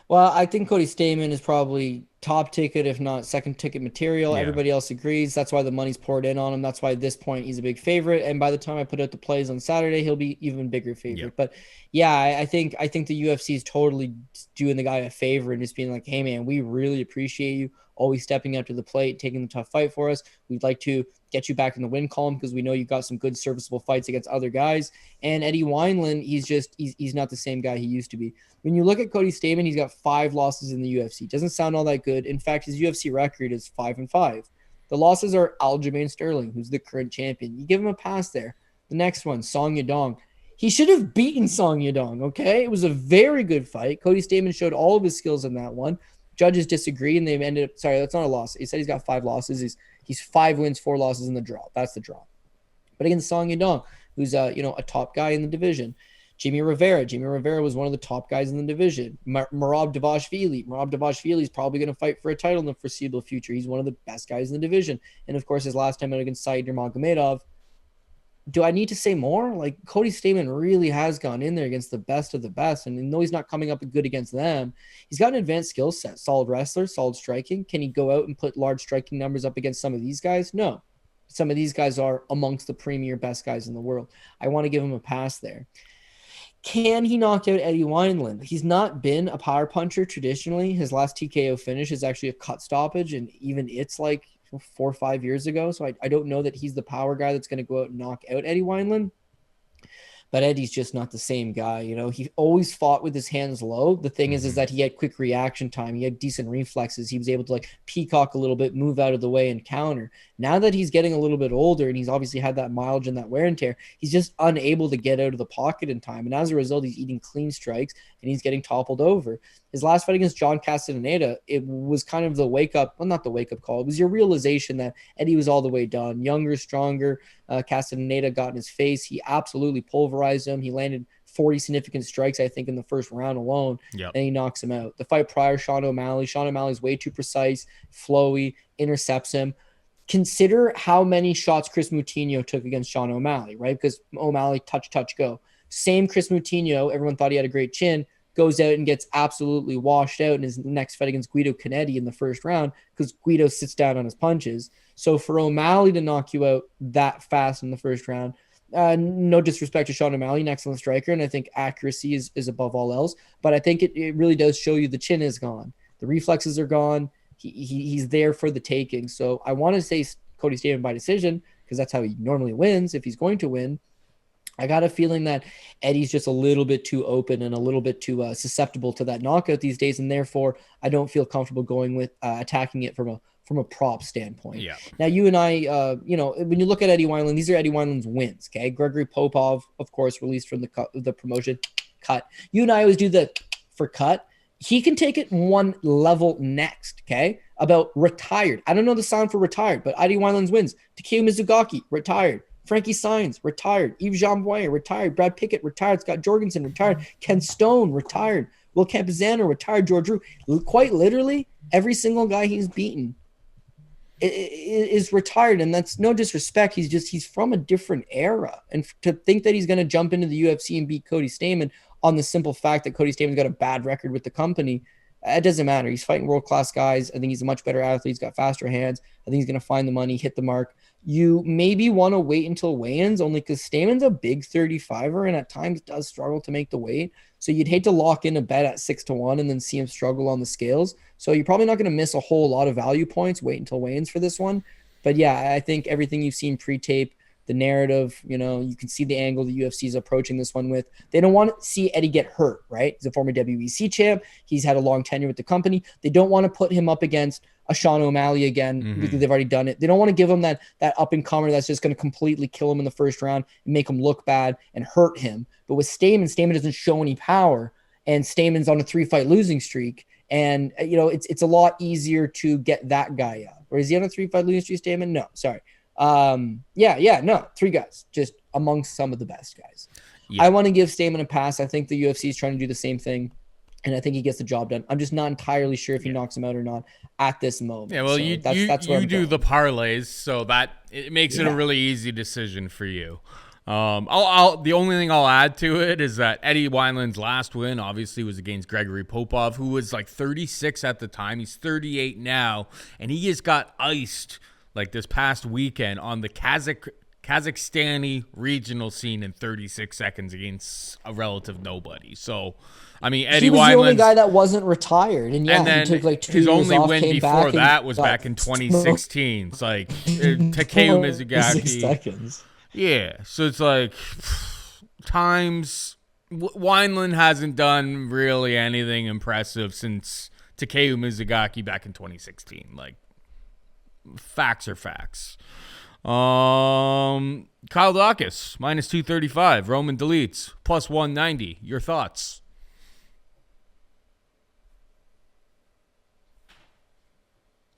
B: Well, I think Cody Stamen is probably top ticket, if not second ticket material. Yeah. Everybody else agrees. That's why the money's poured in on him. That's why at this point he's a big favorite. And by the time I put out the plays on Saturday, he'll be even bigger favorite. Yep. But yeah, I think the UFC is totally doing the guy a favor and just being like, hey man, we really appreciate you always stepping up to the plate, taking the tough fight for us. We'd like to get you back in the win column because we know you've got some good serviceable fights against other guys. And Eddie Wineland, he's not the same guy he used to be. When you look at Cody Stamen, he's got 5 losses in the UFC. Doesn't sound all that good. In fact, his UFC record is 5-5. The losses are Aljamain Sterling, who's the current champion. You give him a pass there. The next one, Song Yadong. He should have beaten Song Yadong, okay? It was a very good fight. Cody Stamen showed all of his skills in that one. Judges disagree, and they've ended up – sorry, that's not a loss. He said he's got 5 losses. He's 5 wins, 4 losses in the draw. That's the draw. But against Song Yadong, who's a top guy in the division. Jimmy Rivera was one of the top guys in the division. Merab Dvalishvili is probably going to fight for a title in the foreseeable future. He's one of the best guys in the division. And, of course, his last time out against Said Nurmagomedov. Do I need to say more? Like, Cody Stamen really has gone in there against the best of the best. And though he's not coming up good against them, he's got an advanced skill set. Solid wrestler, solid striking. Can he go out and put large striking numbers up against some of these guys? No. Some of these guys are amongst the premier best guys in the world. I want to give him a pass there. Can he knock out Eddie Wineland? He's not been a power puncher traditionally. His last TKO finish is actually a cut stoppage, and even it's like 4 or 5 years ago. So I don't know that he's the power guy that's going to go out and knock out Eddie Wineland. But Eddie's just not the same guy. He always fought with his hands low. The thing is that he had quick reaction time. He had decent reflexes. He was able to peacock a little bit, move out of the way and counter. Now that he's getting a little bit older and he's obviously had that mileage and that wear and tear, he's just unable to get out of the pocket in time. And as a result, he's eating clean strikes and he's getting toppled over. His last fight against John Castaneda, it was kind of the not the wake-up call. It was your realization that Eddie was all the way done. Younger, stronger. Castaneda got in his face. He absolutely pulverized him. He landed 40 significant strikes, I think, in the first round alone, and he knocks him out. The fight prior, Sean O'Malley's way too precise, flowy, intercepts him. Consider how many shots Chris Moutinho took against Sean O'Malley, right? Because O'Malley, touch, go. Same Chris Moutinho, everyone thought he had a great chin, goes out and gets absolutely washed out in his next fight against Guido Canetti in the first round because Guido sits down on his punches. So for O'Malley to knock you out that fast in the first round, no disrespect to Sean O'Malley, an excellent striker, and I think accuracy is above all else, but I think it really does show you the chin is gone. The reflexes are gone. He's there for the taking. So I want to say Cody Stamen by decision because that's how he normally wins if he's going to win. I got a feeling that Eddie's just a little bit too open and a little bit too susceptible to that knockout these days, and therefore I don't feel comfortable going with attacking it from from a prop standpoint.
A: Yeah.
B: Now, you and I, when you look at Eddie Wineland, these are Eddie Wineland's wins, okay? Gregory Popov, of course, released from the promotion, cut. You and I always do the for cut. He can take it one level next, okay? About retired. I don't know the sound for retired, but Eddie Wineland's wins. Takeo Mizugaki, retired. Frankie Saenz, retired. Yves Jean-Boyer, retired. Brad Pickett, retired. Scott Jorgensen, retired. Ken Stone, retired. Will Campazano, retired. George Drew. Quite literally, every single guy he's beaten is retired, and that's no disrespect. He's from a different era. And to think that he's going to jump into the UFC and beat Cody Stamann on the simple fact that Cody Stamann's got a bad record with the company, it doesn't matter. He's fighting world-class guys. I think he's a much better athlete. He's got faster hands. I think he's going to find the money, hit the mark. You maybe want to wait until weigh-ins, only because Stamann's a big 35er and at times does struggle to make the weight. So you'd hate to lock in a bet at 6-1 and then see him struggle on the scales. So you're probably not going to miss a whole lot of value points. Wait until weigh-ins for this one. But yeah, I think everything you've seen pre-tape, the narrative, you can see the angle the UFC is approaching this one with. They don't want to see Eddie get hurt, right? He's a former WEC champ. He's had a long tenure with the company. They don't want to put him up against a Sean O'Malley again because they've already done it. They don't want to give him that up-and-comer that's just going to completely kill him in the first round and make him look bad and hurt him. But with Stamann doesn't show any power, and Stamann's on a 3-fight losing streak. And, it's a lot easier to get that guy out. Or is he on a 3-fight losing streak, Stamann? No, sorry. 3 guys, just amongst some of the best guys. Yeah. I want to give Stamann a pass. I think the UFC is trying to do the same thing, and I think he gets the job done. I'm just not entirely sure if he knocks him out or not at this moment.
A: Yeah, well,
B: so
A: you do the parlays, so that it makes it a really easy decision for you. The only thing I'll add to it is that Eddie Wineland's last win obviously was against Gregory Popov, who was like 36 at the time. He's 38 now, and he just got iced like this past weekend on the Kazakhstani regional scene in 36 seconds against a relative nobody. So, I mean, Eddie Wineland. He was the only
B: guy that wasn't retired. And then he took like 2
A: his
B: years
A: only
B: off,
A: win
B: came
A: before
B: back
A: that was back in 2016. It's like Takeo Mizugaki.
B: Seconds.
A: Yeah. So it's like times Wineland hasn't done really anything impressive since Takeo Mizugaki back in 2016. Like, facts are facts. Kyle Dawkins, minus 235. Roman Deletes, plus 190. Your thoughts?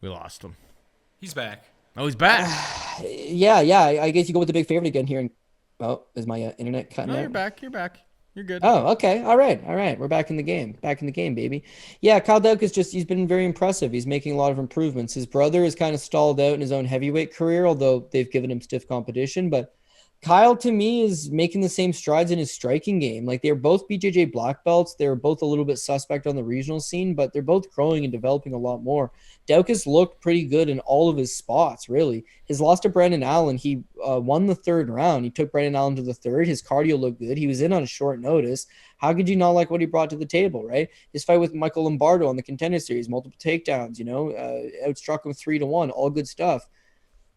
A: We lost him.
C: He's back.
A: Oh, he's back.
B: Yeah. I guess you go with the big favorite again here. Is my internet cutting out?
A: No, you're back. You're good.
B: Oh, okay. All right. We're back in the game. baby. Yeah, Kyle Dawkins he's been very impressive. He's making a lot of improvements. His brother is kind of stalled out in his own heavyweight career, although they've given him stiff competition. But Kyle, to me, is making the same strides in his striking game. Like, they're both BJJ black belts. They're both a little bit suspect on the regional scene, but they're both growing and developing a lot more. Dawkins looked pretty good in all of his spots, really. His loss to Brendan Allen, he won the 3rd round. He took Brendan Allen to the 3rd. His cardio looked good. He was in on a short notice. How could you not like what he brought to the table, right? His fight with Michael Lombardo on the Contender Series, multiple takedowns, outstruck him 3-1, all good stuff.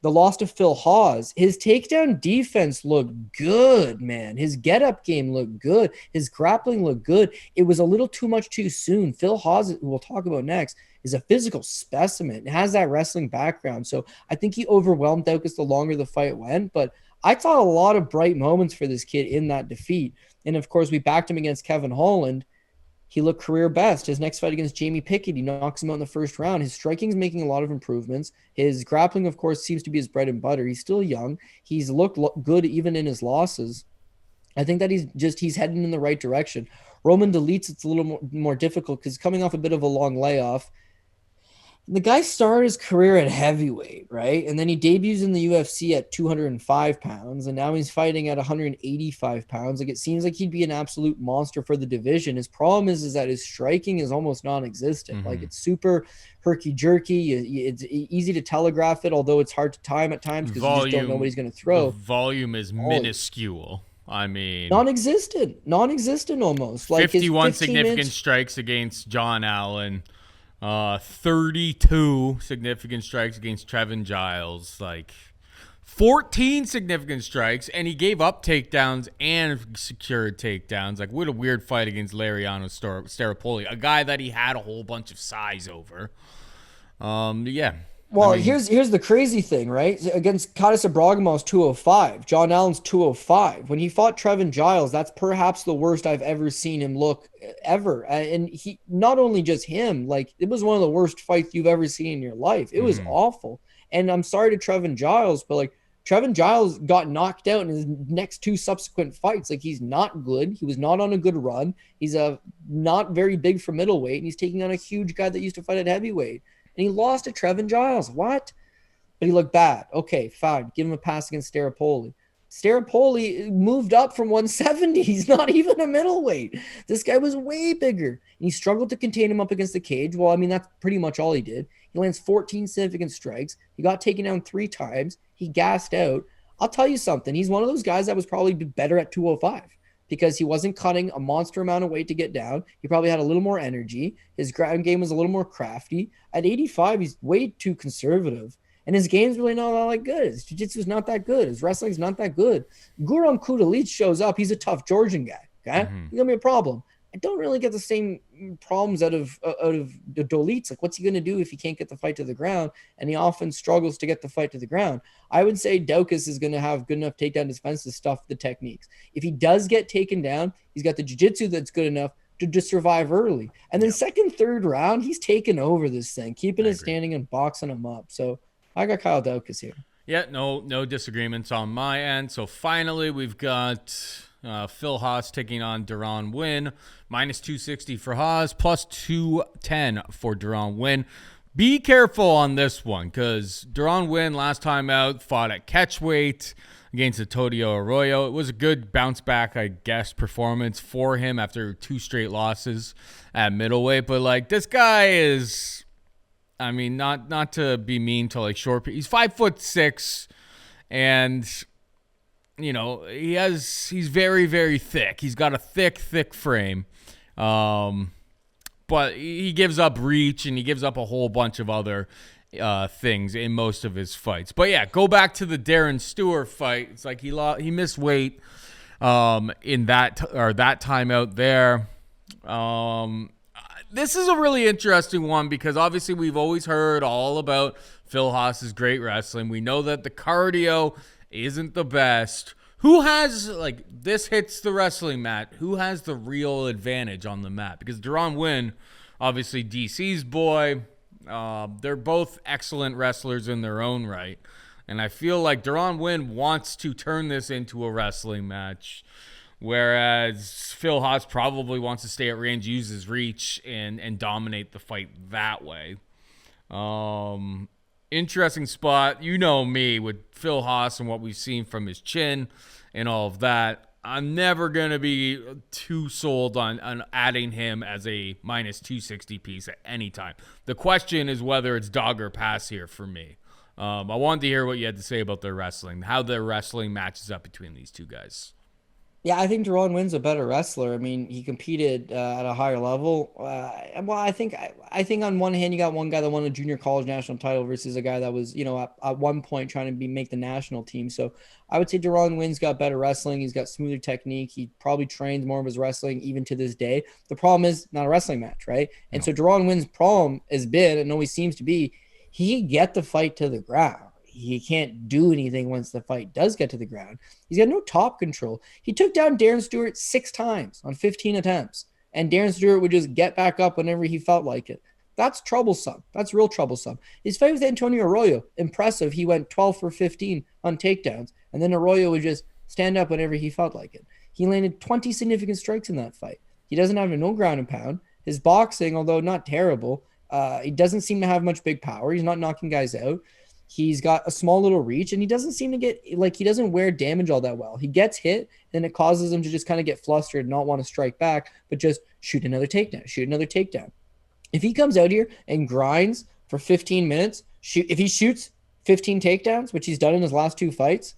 B: The loss to Phil Hawes, his takedown defense looked good, man. His get-up game looked good. His grappling looked good. It was a little too much too soon. Phil Hawes, who we'll talk about next, is a physical specimen. It has that wrestling background. So I think he overwhelmed Dawkins the longer the fight went. But I saw a lot of bright moments for this kid in that defeat. And, of course, we backed him against Kevin Holland. He looked career best. His next fight against Jamie Pickett, he knocks him out in the 1st round. His striking's making a lot of improvements. His grappling, of course, seems to be his bread and butter. He's still young. He's looked good even in his losses. I think that he's heading in the right direction. Roman Deletes, it's a little more difficult because coming off a bit of a long layoff. The guy started his career at heavyweight, right? And then he debuts in the UFC at 205 pounds, and now he's fighting at 185 pounds. Like, it seems like he'd be an absolute monster for the division. His problem is that his striking is almost non-existent.
A: Mm-hmm.
B: Like, it's super herky-jerky. It's easy to telegraph it, although it's hard to time at times because you just don't know what he's going to throw.
A: The volume is minuscule. I mean,
B: non-existent almost. Like
A: 51 significant strikes against John Allen. 32 significant strikes against Trevin Giles, like 14 significant strikes, and he gave up takedowns and secured takedowns. Like, what a weird fight against Lariano Staropoli, a guy that he had a whole bunch of size over. Yeah,
B: Well,
A: I mean,
B: here's the crazy thing, right? Against Kadis Abragamo's 205, John Allen's 205. When he fought Trevin Giles, that's perhaps the worst I've ever seen him look ever. And he not only just him, like it was one of the worst fights you've ever seen in your life. It was awful. And I'm sorry to Trevin Giles, but like Trevin Giles got knocked out in his next two subsequent fights. Like he's not good. He was not on a good run. He's not very big for middleweight, and he's taking on a huge guy that used to fight at heavyweight. And he lost to Trevin Giles. What? But he looked bad. Okay, fine. Give him a pass against Staropoli. Staropoli moved up from 170. He's not even a middleweight. This guy was way bigger. And he struggled to contain him up against the cage. Well, I mean, that's pretty much all he did. He lands 14 significant strikes. He got taken down 3 times. He gassed out. I'll tell you something. He's one of those guys that was probably better at 205 because he wasn't cutting a monster amount of weight to get down. He probably had a little more energy. His ground game was a little more crafty. At 85, he's way too conservative. And his game's really not all that good. His jiu-jitsu is not that good. His wrestling's not that good. Guram Kutateladze shows up. He's a tough Georgian guy. Okay? He's going to be a problem. I don't really get the same problems out of the Dolitz. Like, what's he going to do if he can't get the fight to the ground? And he often struggles to get the fight to the ground. I would say Daukaus is going to have good enough takedown defense to stuff the techniques. If he does get taken down, he's got the jiu-jitsu that's good enough to just survive early. And then second, third round, he's taking over this thing, keeping it standing and boxing him up. So I got Kyle Daukaus here.
A: Yeah, no disagreements on my end. So finally, we've got Phil Haas taking on Deron Winn. Minus 260 for Haas, plus 210 for Deron Winn. Be careful on this one because Deron Winn last time out fought at catchweight against Antonio Arroyo. It was a good bounce back, I guess, performance for him after 2 straight losses at middleweight. But like this guy is, I mean, not to be mean to like short. He's 5'6", and you know he's very, very thick. He's got a thick frame. But he gives up reach and he gives up a whole bunch of other things in most of his fights. But yeah, go back to the Darren Stewart fight. It's like he missed weight in that time out there. This is a really interesting one because obviously we've always heard all about Phil Haas's great wrestling. We know that the cardio isn't the best. Who has, like, this hits the wrestling mat, who has the real advantage on the mat? Because Deron Winn, obviously DC's boy, they're both excellent wrestlers in their own right. And I feel like Deron Winn wants to turn this into a wrestling match, whereas Phil Haas probably wants to stay at range, use his reach, and dominate the fight that way. Interesting spot. You know me with Phil Haas and what we've seen from his chin and all of that. I'm never going to be too sold on adding him as a minus 260 piece at any time. The question is whether it's dog or pass here for me. I wanted to hear what you had to say about their wrestling, how their wrestling matches up between these two guys.
B: Yeah, I think Deron Winn's a better wrestler. I mean, he competed at a higher level. Well, I think on one hand, you got one guy that won a junior college national title versus a guy that was, you know, at one point trying to make the national team. So I would say Deron Winn's got better wrestling. He's got smoother technique. He probably trains more of his wrestling even to this day. The problem is not a wrestling match, right? And so Deron Winn's problem has been, and always seems to be, he can get the fight to the ground. He can't do anything once the fight does get to the ground. He's got no top control. He took down Darren Stewart 6 times on 15 attempts, and Darren Stewart would just get back up whenever he felt like it. That's troublesome. That's real troublesome. His fight with Antonio Arroyo, impressive. He went 12 for 15 on takedowns, and then Arroyo would just stand up whenever he felt like it. He landed 20 significant strikes in that fight. He doesn't have no ground and pound. His boxing, although not terrible, he doesn't seem to have much big power. He's not knocking guys out. He's got a small little reach, and he doesn't seem to get, like, he doesn't wear damage all that well. He gets hit, and it causes him to just kind of get flustered and not want to strike back, but just shoot another takedown. If he comes out here and grinds for 15 minutes, if he shoots 15 takedowns, which he's done in his last 2 fights,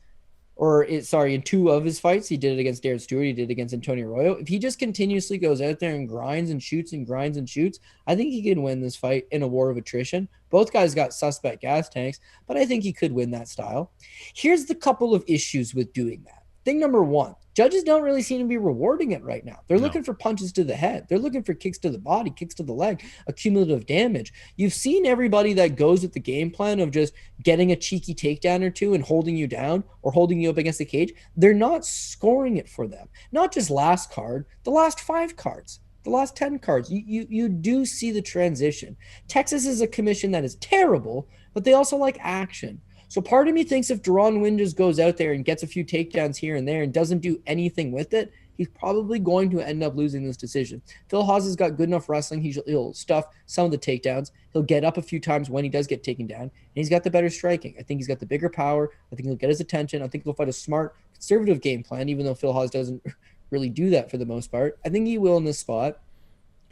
B: in 2 of his fights, he did it against Darren Stewart, he did it against Antonio Arroyo. If he just continuously goes out there and grinds and shoots and grinds and shoots, I think he can win this fight in a war of attrition. Both guys got suspect gas tanks, but I think he could win that style. Here's the couple of issues with doing that. Thing number one, judges don't really seem to be rewarding it right now. They're looking for punches to the head. They're looking for kicks to the body, kicks to the leg, accumulative damage. You've seen everybody that goes with the game plan of just getting a cheeky takedown or two and holding you down or holding you up against the cage. They're not scoring it for them. Not just last card, the last 5 cards. The last 10 cards, you do see the transition. Texas is a commission that is terrible, but they also like action. So part of me thinks if Deron Wynn just goes out there and gets a few takedowns here and there and doesn't do anything with it, he's probably going to end up losing this decision. Phil Haas has got good enough wrestling. He'll stuff some of the takedowns. He'll get up a few times when he does get taken down, and he's got the better striking. I think he's got the bigger power. I think he'll get his attention. I think he'll fight a smart, conservative game plan, even though Phil Haas doesn't really do that for the most part. I think he will in this spot,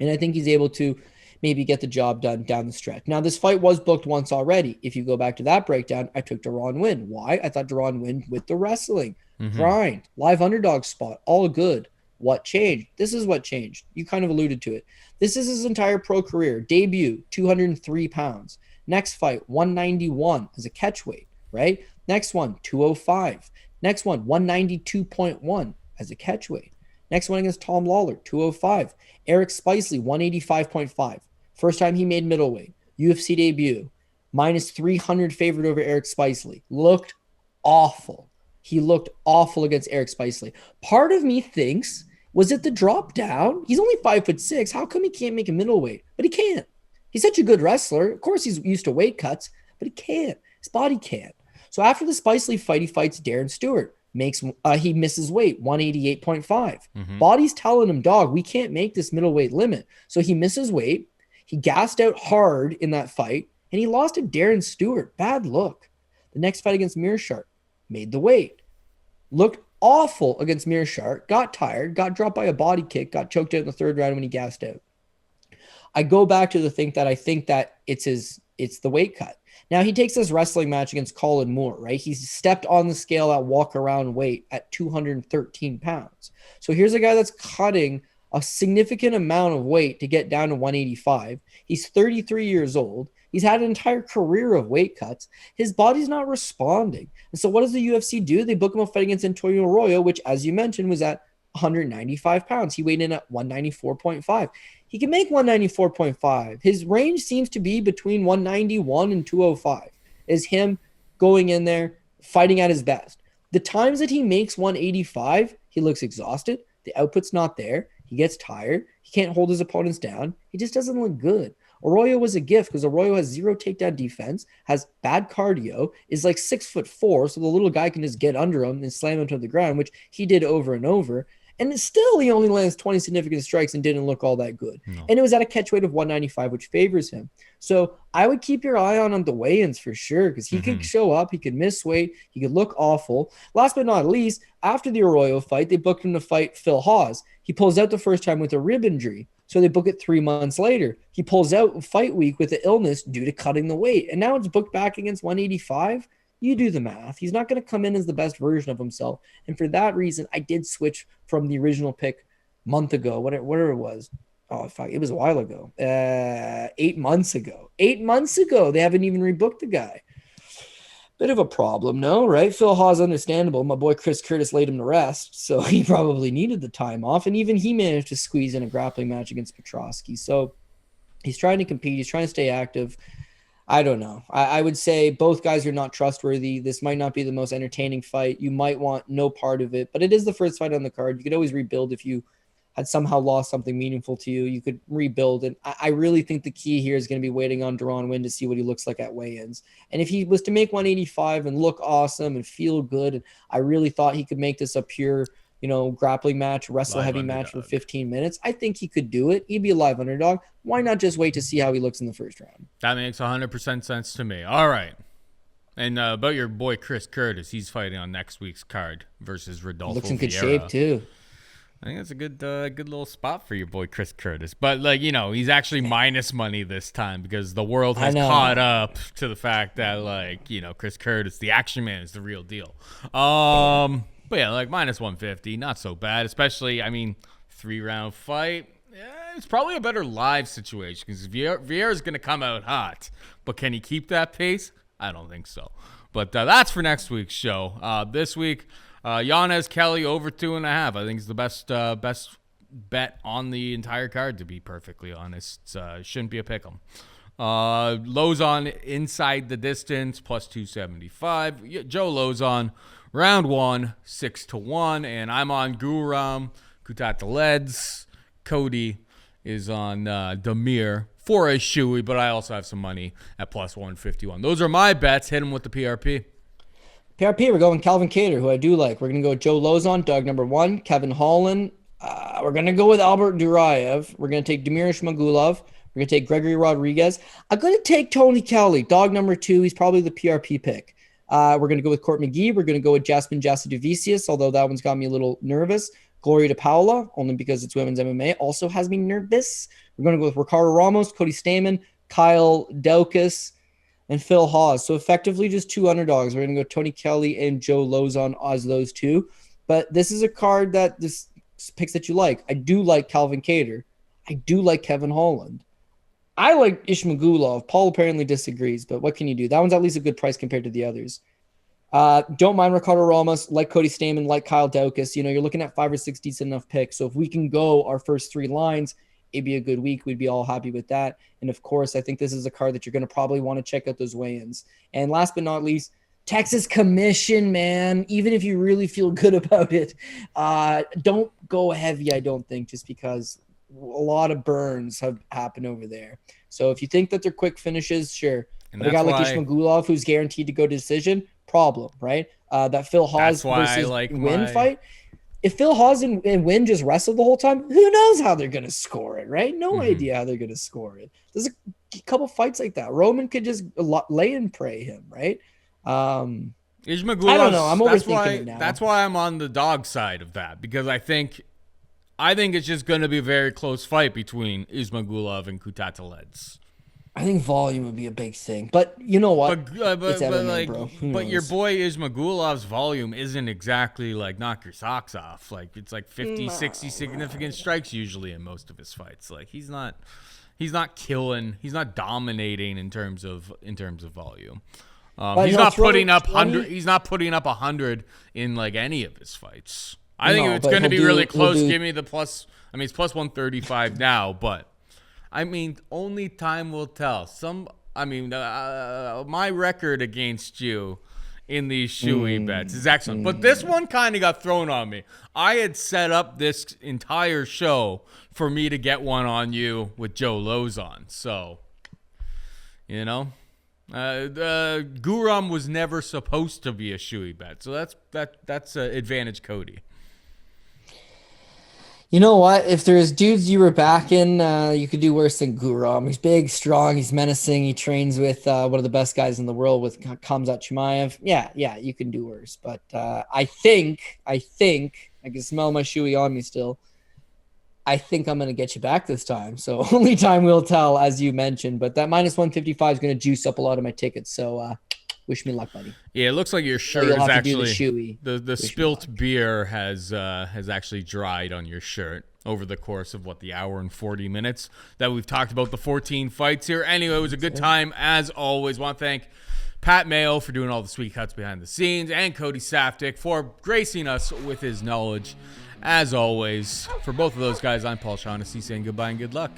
B: and I think he's able to maybe get the job done down the stretch. Now, this fight was booked once already. If you go back to that breakdown, I took Deron Wynn. Why? I thought Deron Wynn with the wrestling, grind, live underdog spot, all good. What changed? This is what changed. You kind of alluded to it. This is his entire pro career. Debut, 203 pounds. Next fight, 191 as a catchweight, right? Next one, 205. Next one, 192.1 as a catchweight. Next one against Tom Lawler, 205. Eric Spicely, 185.5. First time he made middleweight. UFC debut. Minus 300 favorite over Eric Spicely. Looked awful. He looked awful against Eric Spicely. Part of me thinks, was it the drop down? He's only 5'6". How come he can't make a middleweight? But he can't. He's such a good wrestler. Of course, he's used to weight cuts, but he can't. His body can't. So after the Spicely fight, he fights Darren Stewart. He misses weight, 188.5. Body's telling him, dog, we can't make this middleweight limit. So he misses weight. He gassed out hard in that fight, and he lost to Darren Stewart. Bad look. The next fight against Mearshart, made the weight. Looked awful against Mearshart. Got tired. Got dropped by a body kick. Got choked out in the 3rd round when he gassed out. I go back to the think that it's the weight cut. Now he takes this wrestling match against Colin Moore, right? He's stepped on the scale at walk around weight at 213 pounds. So here's a guy that's cutting a significant amount of weight to get down to 185. He's 33 years old. He's had an entire career of weight cuts. His body's not responding. And so what does the UFC do? They book him a fight against Antonio Arroyo, which, as you mentioned, was at 195 pounds. He weighed in at 194.5. He can make 194.5. His range seems to be between 191 and 205. Is him going in there, fighting at his best. The times that he makes 185, he looks exhausted. The output's not there. He gets tired. He can't hold his opponents down. He just doesn't look good. Arroyo was a gift because Arroyo has 0 takedown defense, has bad cardio, is like 6'4", so the little guy can just get under him and slam him to the ground, which he did over and over. And still, he only lands 20 significant strikes and didn't look all that good. No. And it was at a catch weight of 195, which favors him. So I would keep your eye on the weigh-ins for sure, because he could show up, he could miss weight, he could look awful. Last but not least, after the Arroyo fight, they booked him to fight Phil Haas. He pulls out the first time with a rib injury, so they book it 3 months later. He pulls out fight week with an illness due to cutting the weight, and now it's booked back against 185. You do the math. He's not going to come in as the best version of himself. And for that reason, I did switch from the original pick a month ago, whatever it was. Oh, fuck, it was a while ago. 8 months ago. 8 months ago. They haven't even rebooked the guy. Bit of a problem, no, right? Phil Haas, understandable. My boy Chris Curtis laid him to rest, so he probably needed the time off. And even he managed to squeeze in a grappling match against Petrosky. So he's trying to compete. He's trying to stay active. I don't know. I would say both guys are not trustworthy. This might not be the most entertaining fight. You might want no part of it, but it is the first fight on the card. You could always rebuild if you had somehow lost something meaningful to you. You could rebuild. And I really think the key here is going to be waiting on Deron Wynn to see what he looks like at weigh-ins. And if he was to make 185 and look awesome and feel good, and I really thought he could make this a pure, grappling match, wrestle-heavy match for 15 minutes, I think he could do it. He'd be a live underdog. Why not just wait to see how he looks in the first round?
A: That makes 100% sense to me. All right. And about your boy Chris Curtis, he's fighting on next week's card versus Rodolfo
B: Looks in good
A: Vieira.
B: shape, too.
A: I think that's a good little spot for your boy Chris Curtis. But, he's actually minus money this time because the world has caught up to the fact that, Chris Curtis, the action man, is the real deal. But yeah, minus 150, not so bad. Especially, 3-round fight. Yeah, it's probably a better live situation because Vieira's going to come out hot. But can he keep that pace? I don't think so. But that's for next week's show. This week, Yanez, Kelley over 2.5. I think is the best bet on the entire card, to be perfectly honest. Shouldn't be a pick 'em. Lauzon inside the distance, plus 275. Joe Lauzon, round 1, 6-1. And I'm on Guram, Kutateladze. Cody is on Damir for a shoey, but I also have some money at plus 151. Those are my bets. Hit him with the PRP.
B: PRP, we're going Calvin Kattar, who I do like. We're going to go Joe Lauzon, dog number 1. Kevin Holland. We're going to go with Albert Duraev. We're going to take Damir Ismagulov. We're going to take Gregory Rodrigues. I'm going to take Tony Kelley, dog number 2. He's probably the PRP pick. We're going to go with Court McGee. We're going to go with Jasmine Jasudavicius, although that one's got me a little nervous. Gloria to Paula, only because it's women's MMA, also has me nervous. We're going to go with Ricardo Ramos, Cody Saftic, Kyle Daukaus, and Phil Hawes. So effectively just 2 underdogs. We're going to go Tony Kelley and Joe Lauzon as those 2. But this is a card that this picks that you like. I do like Calvin Kattar. I do like Kevin Holland. I like Ismagulov. Paul apparently disagrees, but what can you do? That one's at least a good price compared to the others. Don't mind Ricardo Ramos, like Cody Saftic, like Kyle Daukaus. You're looking at 5 or 6 decent enough picks. So if we can go our first 3 lines, it'd be a good week. We'd be all happy with that. And of course, I think this is a card that you're going to probably want to check out those weigh-ins. And last but not least, Texas Commission, man. Even if you really feel good about it, don't go heavy, I don't think, just because a lot of burns have happened over there. So if you think that they're quick finishes, sure. But a guy like Ismagulov, who's guaranteed to go to decision, problem, right? That Phil Hawes versus Win fight. If Phil Hawes and Win just wrestle the whole time, who knows how they're going to score it, right? No idea how they're going to score it. There's a couple fights like that. Roman could just lay and pray him, right?
A: Ismagulov,
B: I don't know. I'm overthinking it now.
A: That's why I'm on the dog side of that, because I think it's just going to be a very close fight between Ismagulov and Kutateladze.
B: I think volume would be a big thing, but you know what?
A: It's MMA, bro. But your boy Ismagulov's volume isn't exactly like knock your socks off. Like it's like 50, 60 significant strikes usually in most of his fights. Like he's not killing, he's not dominating in terms of volume. He's not putting up 100. He's not putting up 100 in like any of his fights. I think it's going to be really close. Give me the plus. I mean, it's plus 135 now, but I mean, only time will tell. My record against you in these shoey bets is excellent, but this one kind of got thrown on me. I had set up this entire show for me to get one on you with Joe Lauzon, so Guram was never supposed to be a shoey bet, so that's advantage Cody.
B: You know what? If there's dudes you were backing, you could do worse than Guram. He's big, strong, he's menacing. He trains with one of the best guys in the world with Khamzat Chimaev. Yeah, you can do worse. But I think I can smell my shoey on me still. I think I'm going to get you back this time. So only time will tell, as you mentioned. But that minus 155 is going to juice up a lot of my tickets. So wish me luck, buddy.
A: Yeah, it looks like your shirt is actually the spilt beer has actually dried on your shirt over the course of the hour and 40 minutes that we've talked about the 14 fights here. Anyway, it was a good time as always. Want to thank Pat Mayo for doing all the sweet cuts behind the scenes and Cody Saftic for gracing us with his knowledge. As always, for both of those guys, I'm Paul Shaughnessy saying goodbye and good luck.